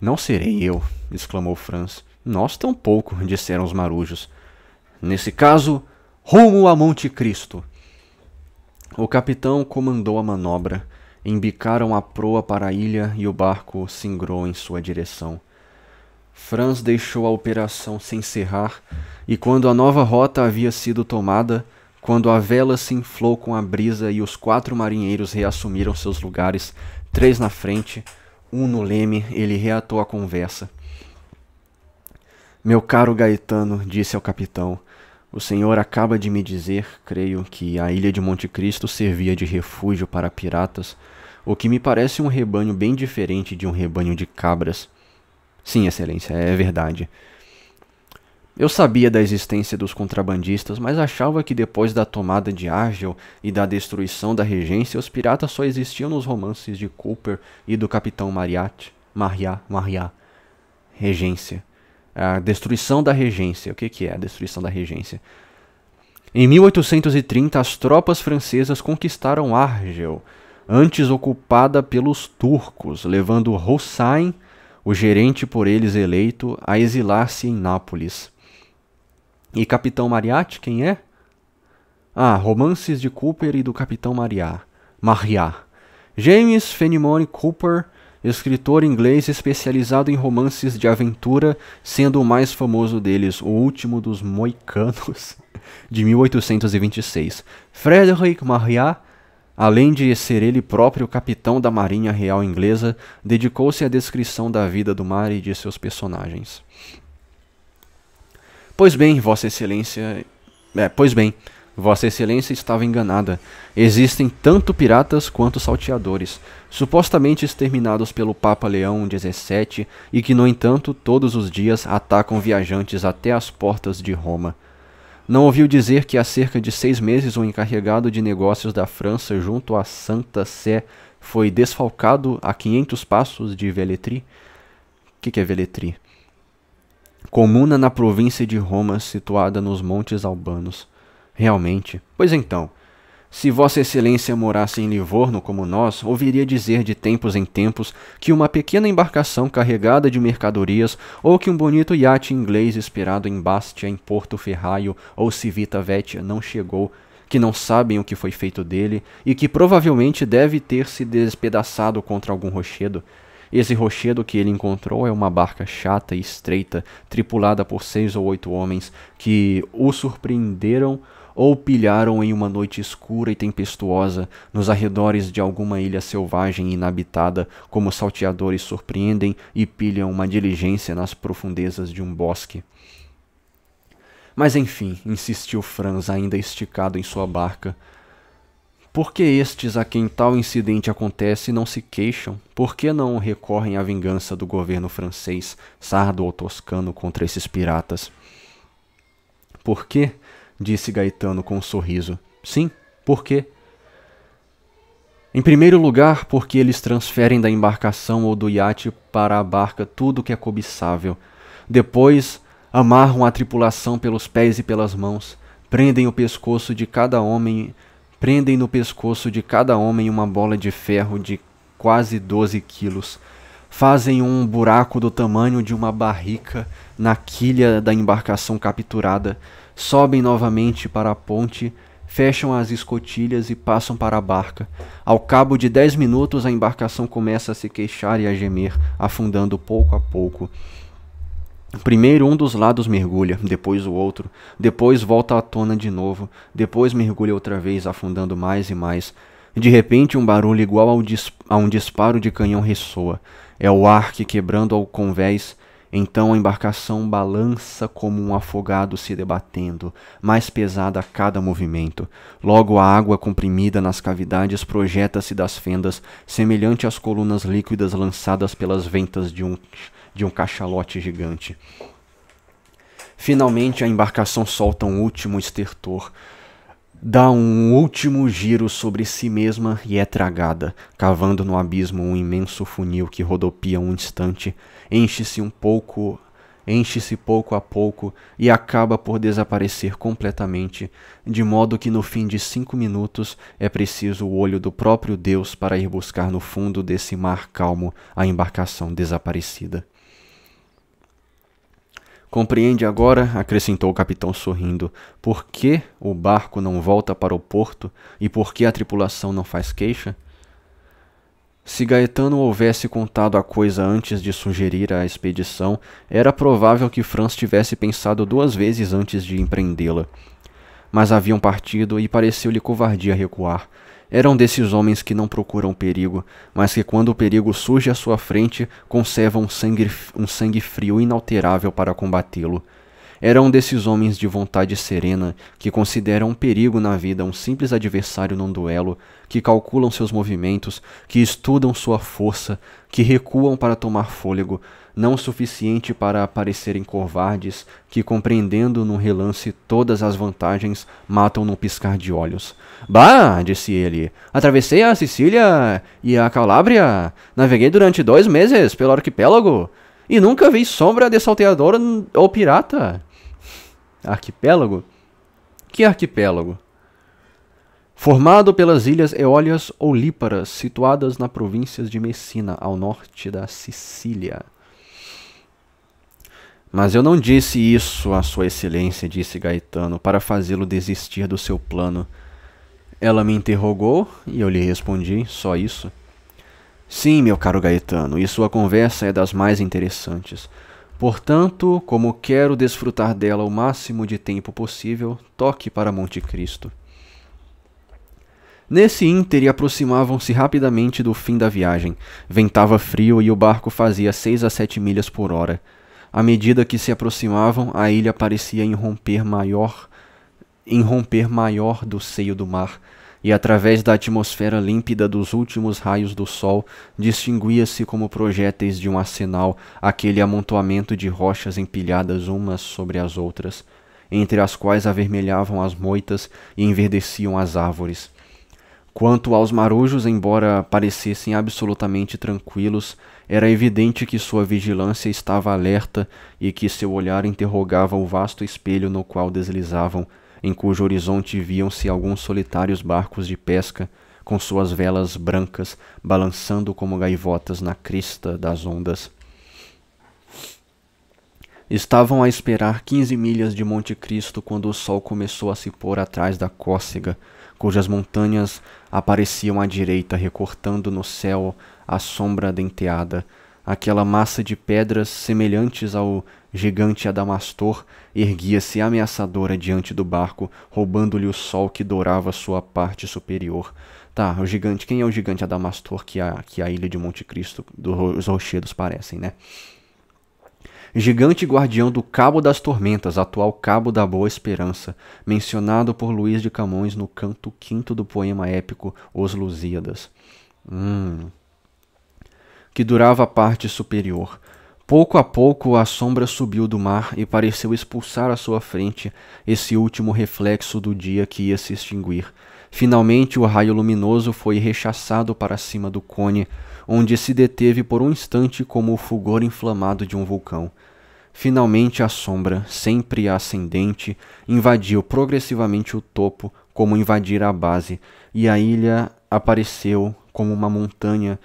Não serei eu, exclamou Franz. Nós tampouco, disseram os marujos. Nesse caso, rumo a Monte Cristo. O capitão comandou a manobra. Embicaram a proa para a ilha e o barco singrou em sua direção. Franz deixou a operação se encerrar e quando a nova rota havia sido tomada, quando a vela se inflou com a brisa e os 4 marinheiros reassumiram seus lugares, 3 na frente, 1 no leme, ele reatou a conversa. Meu caro Gaetano, disse ao capitão, o senhor acaba de me dizer, creio, que a ilha de Monte Cristo servia de refúgio para piratas, o que me parece um rebanho bem diferente de um rebanho de cabras. Sim, excelência, é verdade. Eu sabia da existência dos contrabandistas, mas achava que depois da tomada de Argel e da destruição da regência, os piratas só existiam nos romances de Cooper e do capitão Marryat. Regência. A destruição da regência. O que é a destruição da regência? Em 1830, as tropas francesas conquistaram Argel, antes ocupada pelos turcos, levando Hossein, o gerente por eles eleito, a exilar-se em Nápoles. E Capitão Marryat, quem é? Romances de Cooper e do Capitão Marryat. James Fenimore Cooper, escritor inglês especializado em romances de aventura, sendo o mais famoso deles O Último dos Moicanos, de 1826. Frederick Marryat, além de ser ele próprio capitão da Marinha Real Inglesa, dedicou-se à descrição da vida do mar e de seus personagens. Pois bem, Vossa Excelência estava enganada. Existem tanto piratas quanto salteadores, supostamente exterminados pelo Papa Leão XVII e que, no entanto, todos os dias atacam viajantes até as portas de Roma. Não ouviu dizer que há cerca de 6 meses o encarregado de negócios da França junto à Santa Sé foi desfalcado a 500 passos de Velletri? O que é Velletri? Comuna na província de Roma, situada nos Montes Albanos. Realmente? Pois então, se Vossa Excelência morasse em Livorno como nós, ouviria dizer de tempos em tempos que uma pequena embarcação carregada de mercadorias ou que um bonito iate inglês esperado em Bastia, em Porto Ferraio ou Civita Vecchia não chegou, que não sabem o que foi feito dele e que provavelmente deve ter se despedaçado contra algum rochedo. Esse rochedo que ele encontrou é uma barca chata e estreita, tripulada por 6 ou 8 homens, que o surpreenderam ou pilharam em uma noite escura e tempestuosa, nos arredores de alguma ilha selvagem e inabitada, como salteadores surpreendem e pilham uma diligência nas profundezas de um bosque. Mas enfim, insistiu Franz, ainda esticado em sua barca, por que estes a quem tal incidente acontece não se queixam? Por que não recorrem à vingança do governo francês, sardo ou toscano, contra esses piratas? Por quê? Disse Gaetano com um sorriso. Sim, por quê? Em primeiro lugar, porque eles transferem da embarcação ou do iate para a barca tudo o que é cobiçável. Depois, amarram a tripulação pelos pés e pelas mãos, prendem no pescoço de cada homem uma bola de ferro de quase 12 quilos. Fazem um buraco do tamanho de uma barrica na quilha da embarcação capturada, sobem novamente para a ponte, fecham as escotilhas e passam para a barca. Ao cabo de 10 minutos, a embarcação começa a se queixar e a gemer, afundando pouco a pouco. Primeiro um dos lados mergulha, depois o outro, depois volta à tona de novo, depois mergulha outra vez, afundando mais e mais. De repente, um barulho igual a um disparo de canhão ressoa. É o ar que, quebrando ao convés, então a embarcação balança como um afogado se debatendo, mais pesada a cada movimento. Logo a água comprimida nas cavidades projeta-se das fendas, semelhante às colunas líquidas lançadas pelas ventas de um cachalote gigante. Finalmente a embarcação solta um último estertor, dá um último giro sobre si mesma e é tragada, cavando no abismo um imenso funil que rodopia um instante, enche-se pouco a pouco e acaba por desaparecer completamente, de modo que no fim de 5 minutos é preciso o olho do próprio Deus para ir buscar no fundo desse mar calmo a embarcação desaparecida. Compreende agora, acrescentou o capitão sorrindo, por que o barco não volta para o porto e por que a tripulação não faz queixa? Se Gaetano houvesse contado a coisa antes de sugerir a expedição, era provável que Franz tivesse pensado 2 vezes antes de empreendê-la. Mas haviam partido e pareceu-lhe covardia recuar. Eram desses homens que não procuram perigo, mas que quando o perigo surge à sua frente, conservam um sangue frio inalterável para combatê-lo. Eram desses homens de vontade serena, que consideram um perigo na vida um simples adversário num duelo, que calculam seus movimentos, que estudam sua força, que recuam para tomar fôlego, não o suficiente para parecerem covardes, que, compreendendo num relance todas as vantagens, matam num piscar de olhos. Bah, disse ele, atravessei a Sicília e a Calábria, naveguei durante 2 meses pelo arquipélago, e nunca vi sombra de salteador ou pirata. Arquipélago? Que arquipélago? Formado pelas ilhas Eólias ou Líparas, situadas na província de Messina, ao norte da Sicília. Mas eu não disse isso a Sua Excelência, disse Gaetano, para fazê-lo desistir do seu plano. Ela me interrogou e eu lhe respondi, só isso. Sim, meu caro Gaetano, e sua conversa é das mais interessantes. Portanto, como quero desfrutar dela o máximo de tempo possível, toque para Monte Cristo. Nesse íntere aproximavam-se rapidamente do fim da viagem. Ventava frio e o barco fazia 6 a 7 milhas por hora. À medida que se aproximavam, a ilha parecia irromper maior do seio do mar, e através da atmosfera límpida dos últimos raios do sol, distinguia-se como projéteis de um arsenal aquele amontoamento de rochas empilhadas umas sobre as outras, entre as quais avermelhavam as moitas e enverdeciam as árvores. Quanto aos marujos, embora parecessem absolutamente tranquilos, era evidente que sua vigilância estava alerta e que seu olhar interrogava o vasto espelho no qual deslizavam, em cujo horizonte viam-se alguns solitários barcos de pesca, com suas velas brancas balançando como gaivotas na crista das ondas. Estavam a esperar 15 milhas de Monte Cristo quando o sol começou a se pôr atrás da córcega, cujas montanhas apareciam à direita, recortando no céu a sombra denteada. Aquela massa de pedras semelhantes ao gigante Adamastor erguia-se ameaçadora diante do barco, roubando-lhe o sol que dourava sua parte superior. Tá, o gigante, quem é o gigante Adamastor que a ilha de Monte Cristo, dos rochedos, parecem, né? Gigante guardião do Cabo das Tormentas, atual Cabo da Boa Esperança, mencionado por Luís de Camões no canto 5º do poema épico Os Lusíadas. Que durava a parte superior. Pouco a pouco a sombra subiu do mar e pareceu expulsar à sua frente esse último reflexo do dia que ia se extinguir. Finalmente o raio luminoso foi rechaçado para cima do cone, onde se deteve por um instante como o fulgor inflamado de um vulcão. Finalmente a sombra, sempre ascendente, invadiu progressivamente o topo, como invadira a base, e a ilha apareceu como uma montanha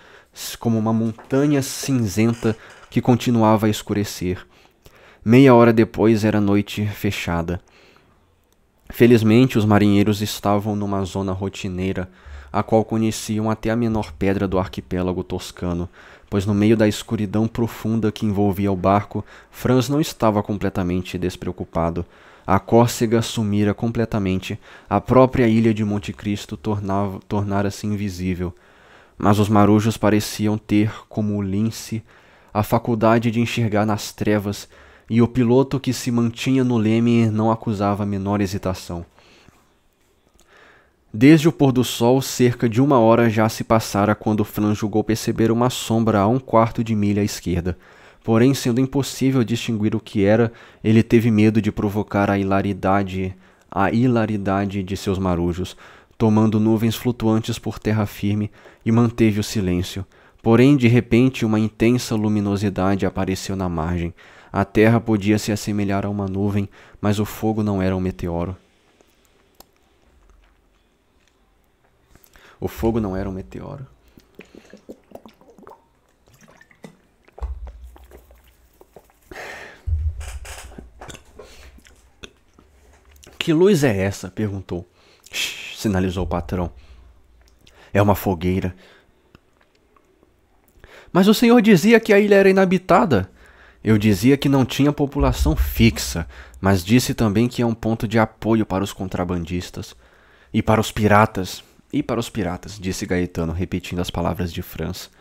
cinzenta que continuava a escurecer. Meia hora depois era noite fechada. Felizmente os marinheiros estavam numa zona rotineira, a qual conheciam até a menor pedra do arquipélago toscano. pois no meio da escuridão profunda que envolvia o barco, Franz não estava completamente despreocupado. A córcega sumira completamente, a própria ilha de Monte Cristo tornara-se invisível. Mas os marujos pareciam ter, como o lince, a faculdade de enxergar nas trevas, e o piloto que se mantinha no leme não acusava a menor hesitação. Desde o pôr do sol, cerca de 1 hora já se passara quando Franz julgou perceber uma sombra a 1/4 de milha à esquerda. Porém, sendo impossível distinguir o que era, ele teve medo de provocar a hilaridade de seus marujos, tomando nuvens flutuantes por terra firme, e manteve o silêncio. Porém, de repente, uma intensa luminosidade apareceu na margem. A terra podia se assemelhar a uma nuvem, mas o fogo não era um meteoro. O fogo não era um meteoro. Que luz é essa? Perguntou. Shhh, sinalizou o patrão. É uma fogueira. Mas o senhor dizia que a ilha era inabitada. Eu dizia que não tinha população fixa, mas disse também que é um ponto de apoio para os contrabandistas. E para os piratas. Disse Gaetano, repetindo as palavras de Franz.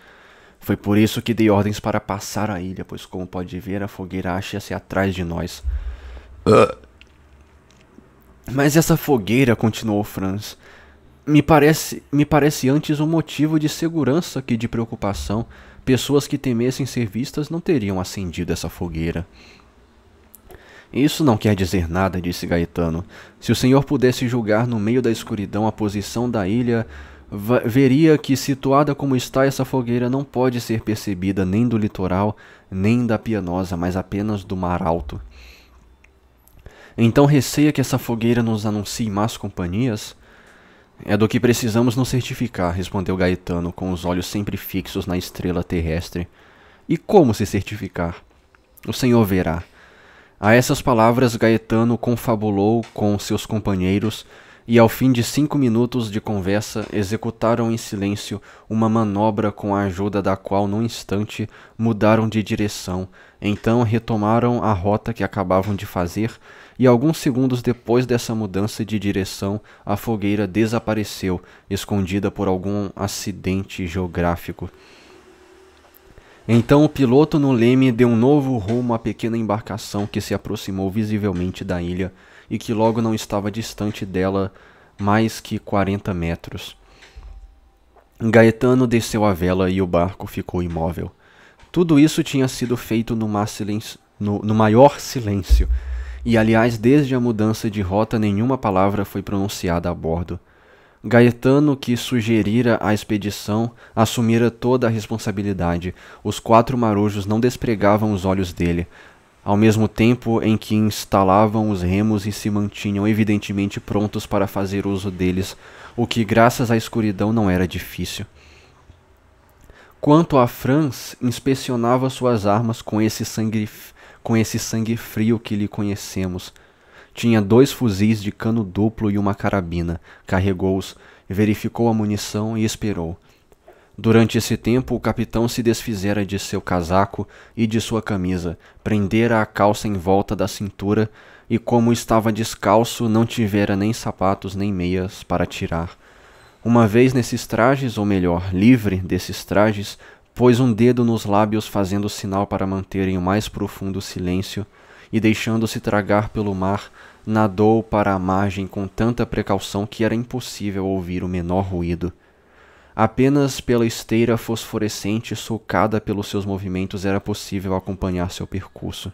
Foi por isso que dei ordens para passar a ilha, pois, como pode ver, a fogueira acha-se atrás de nós. Mas essa fogueira, continuou Franz, me parece antes um motivo de segurança que de preocupação. Pessoas que temessem ser vistas não teriam acendido essa fogueira. Isso não quer dizer nada, disse Gaetano. Se o senhor pudesse julgar no meio da escuridão a posição da ilha, veria que, situada como está, essa fogueira não pode ser percebida nem do litoral, nem da Pianosa, mas apenas do mar alto. Então receia que essa fogueira nos anuncie más companhias? É do que precisamos nos certificar, respondeu Gaetano, com os olhos sempre fixos na estrela terrestre. E como se certificar? O senhor verá. A essas palavras, Gaetano confabulou com seus companheiros e, ao fim de 5 minutos de conversa, executaram em silêncio uma manobra com a ajuda da qual, num instante, mudaram de direção. Então retomaram a rota que acabavam de fazer e, alguns segundos depois dessa mudança de direção, a fogueira desapareceu, escondida por algum acidente geográfico. Então o piloto no leme deu um novo rumo à pequena embarcação que se aproximou visivelmente da ilha e que logo não estava distante dela mais que 40 metros. Gaetano desceu a vela e o barco ficou imóvel. Tudo isso tinha sido feito no maior silêncio, e aliás, desde a mudança de rota nenhuma palavra foi pronunciada a bordo. Gaetano, que sugerira a expedição, assumira toda a responsabilidade. Os 4 marujos não despregavam os olhos dele, ao mesmo tempo em que instalavam os remos e se mantinham evidentemente prontos para fazer uso deles, o que, graças à escuridão, não era difícil. Quanto a Franz, inspecionava suas armas com esse sangue frio que lhe conhecemos. Tinha 2 fuzis de cano duplo e uma carabina. Carregou-os, verificou a munição e esperou. Durante esse tempo, o capitão se desfizera de seu casaco e de sua camisa, prendera a calça em volta da cintura e, como estava descalço, não tivera nem sapatos nem meias para tirar. Uma vez nesses trajes, ou melhor, livre desses trajes, pôs um dedo nos lábios fazendo sinal para manterem o mais profundo silêncio e, deixando-se tragar pelo mar, nadou para a margem com tanta precaução que era impossível ouvir o menor ruído. Apenas pela esteira fosforescente sulcada pelos seus movimentos era possível acompanhar seu percurso.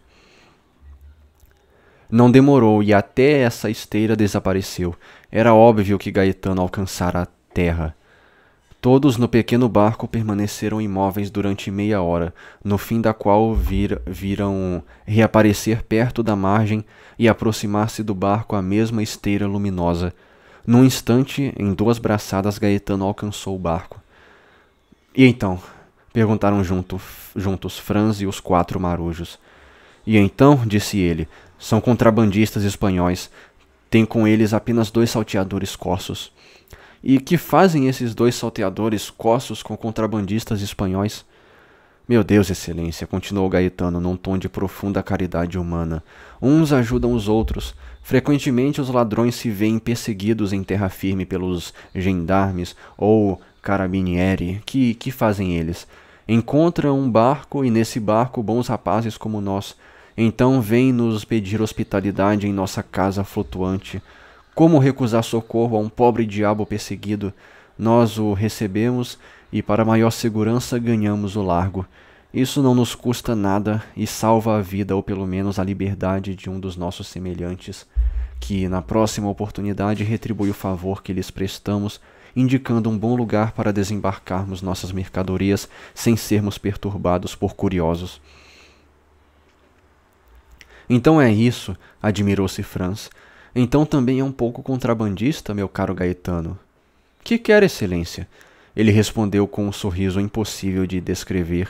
Não demorou e até essa esteira desapareceu. Era óbvio que Gaetano alcançara a terra. Todos no pequeno barco permaneceram imóveis durante meia hora, no fim da qual viram reaparecer perto da margem e aproximar-se do barco a mesma esteira luminosa. Num instante, em 2 braçadas, Gaetano alcançou o barco. E então? Perguntaram juntos Franz e os 4 marujos. E então, disse ele, são contrabandistas espanhóis. Tem com eles apenas 2 salteadores corsos. E que fazem esses 2 salteadores corsos com contrabandistas espanhóis? Meu Deus, Excelência, continuou Gaetano num tom de profunda caridade humana. Uns ajudam os outros. Frequentemente os ladrões se veem perseguidos em terra firme pelos gendarmes ou carabinieri. Que fazem eles? Encontram um barco e nesse barco bons rapazes como nós. Então vêm nos pedir hospitalidade em nossa casa flutuante. Como recusar socorro a um pobre diabo perseguido? Nós o recebemos e, para maior segurança, ganhamos o largo. Isso não nos custa nada e salva a vida ou pelo menos a liberdade de um dos nossos semelhantes, que na próxima oportunidade retribui o favor que lhes prestamos, indicando um bom lugar para desembarcarmos nossas mercadorias sem sermos perturbados por curiosos. Então é isso, admirou-se Franz. Então também é um pouco contrabandista, meu caro Gaetano. Que quer, Excelência? Ele respondeu com um sorriso impossível de descrever.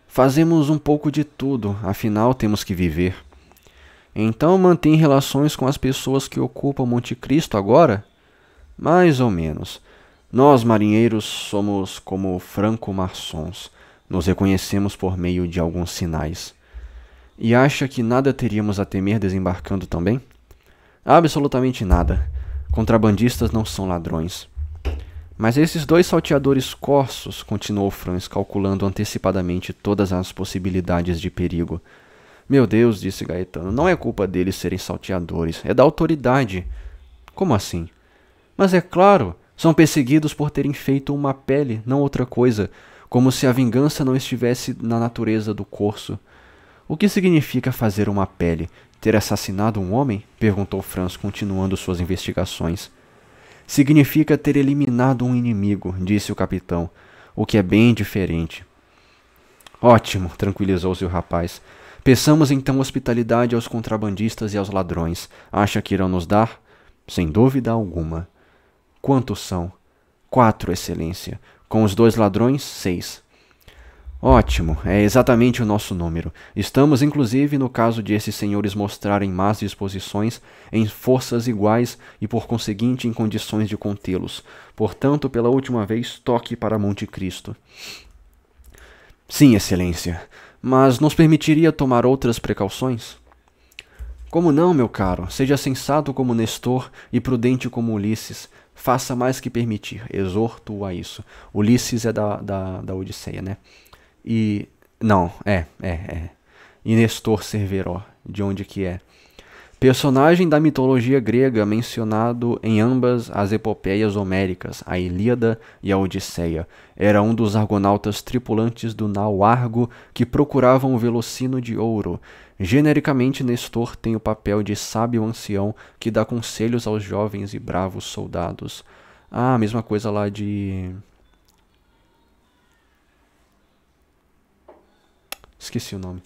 Fazemos um pouco de tudo, afinal temos que viver. Então mantém relações com as pessoas que ocupam Monte Cristo agora? Mais ou menos. Nós, marinheiros, somos como franco-maçons. Nos reconhecemos por meio de alguns sinais. E acha que nada teríamos a temer desembarcando também? Absolutamente nada. Contrabandistas não são ladrões. Mas esses dois salteadores corsos, continuou Franz, calculando antecipadamente todas as possibilidades de perigo. Meu Deus, disse Gaetano, não é culpa deles serem salteadores, é da autoridade. Como assim? Mas é claro, são perseguidos por terem feito uma pele, não outra coisa, como se a vingança não estivesse na natureza do corso. O que significa fazer uma pele? Ter assassinado um homem? Perguntou Franz, continuando suas investigações. Significa ter eliminado um inimigo, disse o capitão, o que é bem diferente. Ótimo, tranquilizou-se o rapaz. Peçamos então hospitalidade aos contrabandistas e aos ladrões. Acha que irão nos dar? Sem dúvida alguma. Quantos são? 4, Excelência. Com os 2 ladrões, 6. Ótimo, é exatamente o nosso número. Estamos, inclusive, no caso de esses senhores mostrarem más disposições, em forças iguais e, por conseguinte, em condições de contê-los. Portanto, pela última vez, toque para Monte Cristo. Sim, Excelência, mas nos permitiria tomar outras precauções? Como não, meu caro? Seja sensato como Nestor e prudente como Ulisses. Faça mais que permitir. Exorto-o a isso. Ulisses é da Odisseia, né? E... não, E Nestor Cerveró, de onde que é? Personagem da mitologia grega mencionado em ambas as epopeias homéricas, a Ilíada e a Odisseia. Era um dos argonautas tripulantes do nau Argo que procuravam o Velocino de ouro. Genericamente, Nestor tem o papel de sábio ancião que dá conselhos aos jovens e bravos soldados. Ah, a mesma coisa lá de... esqueci o nome.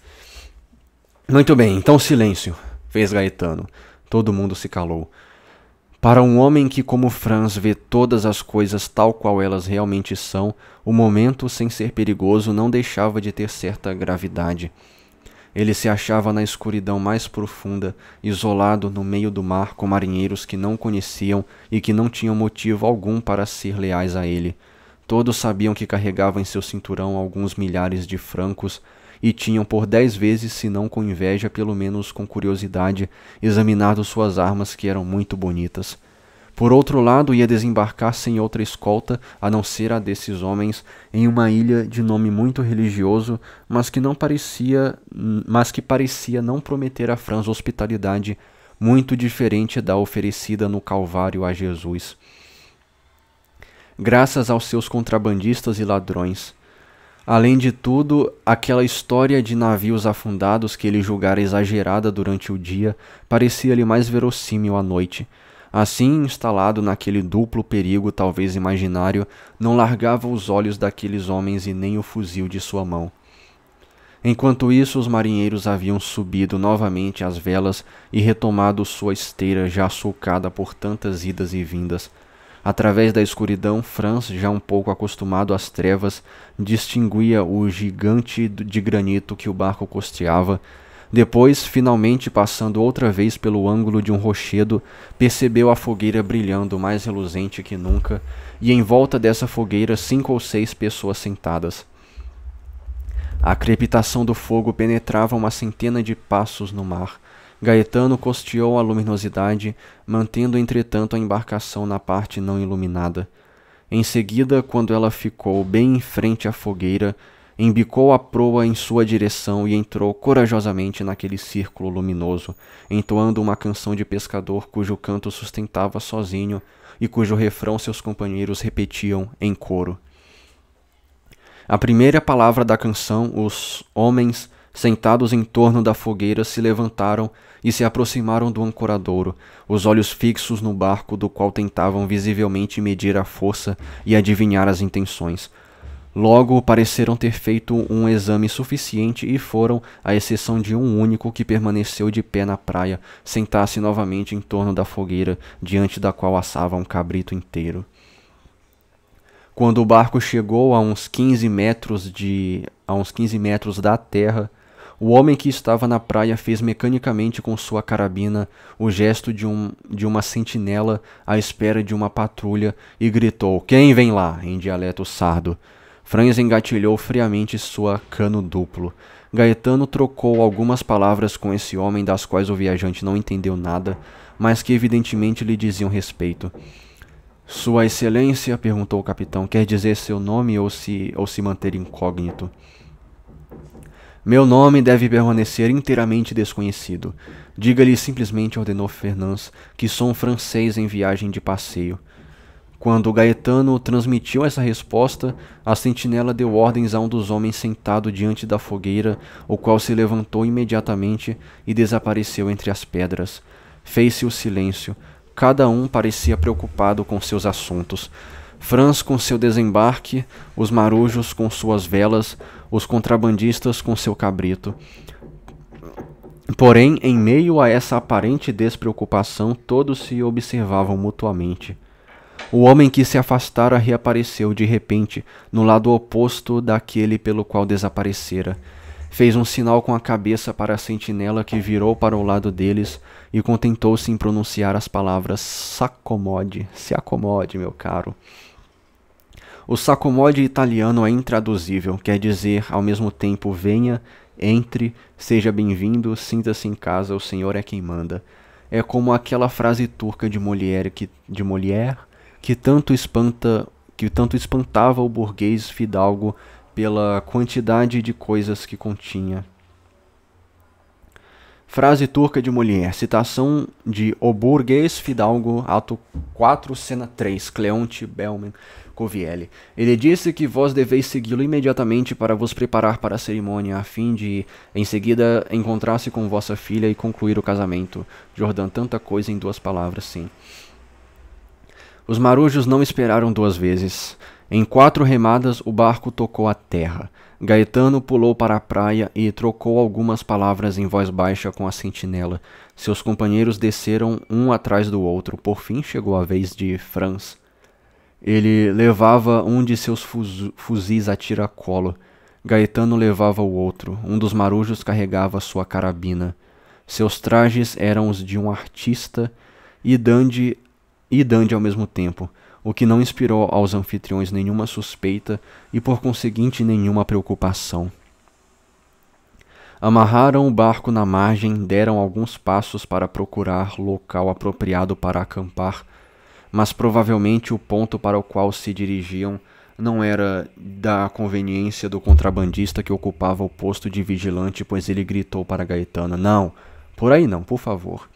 Muito bem, então silêncio, fez Gaetano. Todo mundo se calou. Para um homem que, como Franz, vê todas as coisas tal qual elas realmente são, o momento, sem ser perigoso, não deixava de ter certa gravidade. Ele se achava na escuridão mais profunda, isolado no meio do mar com marinheiros que não conheciam e que não tinham motivo algum para ser leais a ele. Todos sabiam que carregava em seu cinturão alguns milhares de francos e tinham por 10 vezes, se não com inveja, pelo menos com curiosidade, examinado suas armas que eram muito bonitas. Por outro lado, ia desembarcar sem outra escolta, a não ser a desses homens, em uma ilha de nome muito religioso, mas que parecia não prometer a Franz hospitalidade muito diferente da oferecida no Calvário a Jesus. Graças aos seus contrabandistas e ladrões. Além de tudo, aquela história de navios afundados que ele julgara exagerada durante o dia parecia-lhe mais verossímil à noite. Assim, instalado naquele duplo perigo talvez imaginário, não largava os olhos daqueles homens e nem o fuzil de sua mão. Enquanto isso, os marinheiros haviam subido novamente às velas e retomado sua esteira já sulcada por tantas idas e vindas. Através da escuridão, Franz, já um pouco acostumado às trevas, distinguia o gigante de granito que o barco costeava. Depois, finalmente passando outra vez pelo ângulo de um rochedo, percebeu a fogueira brilhando mais reluzente que nunca, e em volta dessa fogueira 5 ou 6 pessoas sentadas. A crepitação do fogo penetrava uma centena de passos no mar. Gaetano costeou a luminosidade, mantendo entretanto a embarcação na parte não iluminada. Em seguida, quando ela ficou bem em frente à fogueira, embicou a proa em sua direção e entrou corajosamente naquele círculo luminoso, entoando uma canção de pescador cujo canto sustentava sozinho e cujo refrão seus companheiros repetiam em coro. A primeira palavra da canção, os homens sentados em torno da fogueira se levantaram e se aproximaram do ancoradouro, os olhos fixos no barco do qual tentavam visivelmente medir a força e adivinhar as intenções. Logo pareceram ter feito um exame suficiente e foram, à exceção de um único que permaneceu de pé na praia, sentar-se novamente em torno da fogueira, diante da qual assava um cabrito inteiro. Quando o barco chegou a uns 15 metros da terra, o homem que estava na praia fez mecanicamente com sua carabina o gesto de uma sentinela à espera de uma patrulha e gritou: "Quem vem lá?" em dialeto sardo. Franz engatilhou friamente sua cano duplo. Gaetano trocou algumas palavras com esse homem das quais o viajante não entendeu nada, mas que evidentemente lhe diziam respeito. "Sua Excelência", perguntou o capitão, "quer dizer seu nome ou se manter incógnito?" "Meu nome deve permanecer inteiramente desconhecido. Diga-lhe simplesmente", ordenou Fernãs, "que sou um francês em viagem de passeio." Quando Gaetano transmitiu essa resposta, a sentinela deu ordens a um dos homens sentado diante da fogueira, o qual se levantou imediatamente e desapareceu entre as pedras. Fez-se o silêncio. Cada um parecia preocupado com seus assuntos. Franz com seu desembarque, os marujos com suas velas, os contrabandistas com seu cabrito. Porém, em meio a essa aparente despreocupação, todos se observavam mutuamente. O homem que se afastara reapareceu de repente, no lado oposto daquele pelo qual desaparecera. Fez um sinal com a cabeça para a sentinela, que virou para o lado deles e contentou-se em pronunciar as palavras "s'accomode", "se acomode, meu caro". O s'accomode italiano é intraduzível, quer dizer ao mesmo tempo venha, entre, seja bem-vindo, sinta-se em casa, o senhor é quem manda. É como aquela frase turca de Molière que tanto espantava o burguês fidalgo pela quantidade de coisas que continha. Frase turca de Molière, citação de O Burguês Fidalgo, ato 4, cena 3, Cleonte Bellman Covielli. Ele disse que vós deveis segui-lo imediatamente para vos preparar para a cerimônia, a fim de, em seguida, encontrar-se com vossa filha e concluir o casamento. Jordan, tanta coisa em 2 palavras, sim. Os marujos não esperaram 2 vezes. Em 4 remadas, o barco tocou a terra. Gaetano pulou para a praia e trocou algumas palavras em voz baixa com a sentinela. Seus companheiros desceram um atrás do outro. Por fim, chegou a vez de Franz. Ele levava um de seus fuzis a tiracolo. Gaetano levava o outro. Um dos marujos carregava sua carabina. Seus trajes eram os de um artista e dandy ao mesmo tempo, o que não inspirou aos anfitriões nenhuma suspeita e, por conseguinte, nenhuma preocupação. Amarraram o barco na margem, deram alguns passos para procurar local apropriado para acampar, mas provavelmente o ponto para o qual se dirigiam não era da conveniência do contrabandista que ocupava o posto de vigilante, pois ele gritou para Gaetano: "Não, por aí não, por favor."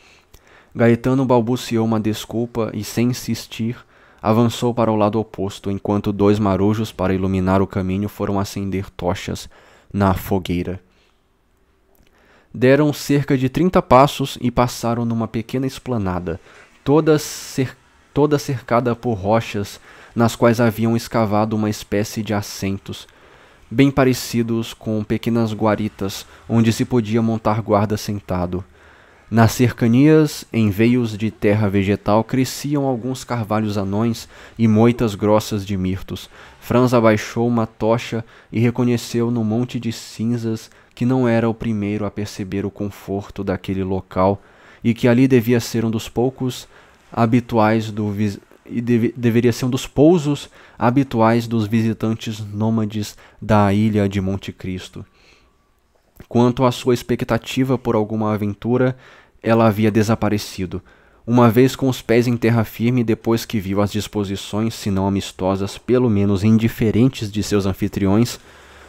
Gaetano balbuciou uma desculpa e, sem insistir, avançou para o lado oposto, enquanto 2 marujos, para iluminar o caminho, foram acender tochas na fogueira. Deram cerca de 30 passos e passaram numa pequena esplanada, toda cercada por rochas, nas quais haviam escavado uma espécie de assentos, bem parecidos com pequenas guaritas, onde se podia montar guarda sentado. Nas cercanias, em veios de terra vegetal, cresciam alguns carvalhos anões e moitas grossas de mirtos. Franz abaixou uma tocha e reconheceu no monte de cinzas que não era o primeiro a perceber o conforto daquele local e que ali devia ser um dos poucos habituais deveria ser um dos pousos habituais dos visitantes nômades da ilha de Monte Cristo. Quanto à sua expectativa por alguma aventura, ela havia desaparecido. Uma vez com os pés em terra firme, depois que viu as disposições, se não amistosas, pelo menos indiferentes de seus anfitriões,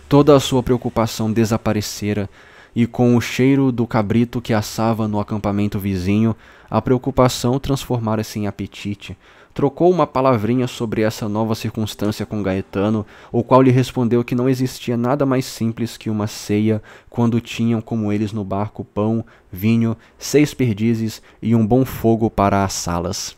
toda a sua preocupação desaparecera, e com o cheiro do cabrito que assava no acampamento vizinho, a preocupação transformara-se em apetite. Trocou uma palavrinha sobre essa nova circunstância com Gaetano, o qual lhe respondeu que não existia nada mais simples que uma ceia quando tinham como eles no barco pão, vinho, 6 perdizes e um bom fogo para assá-las.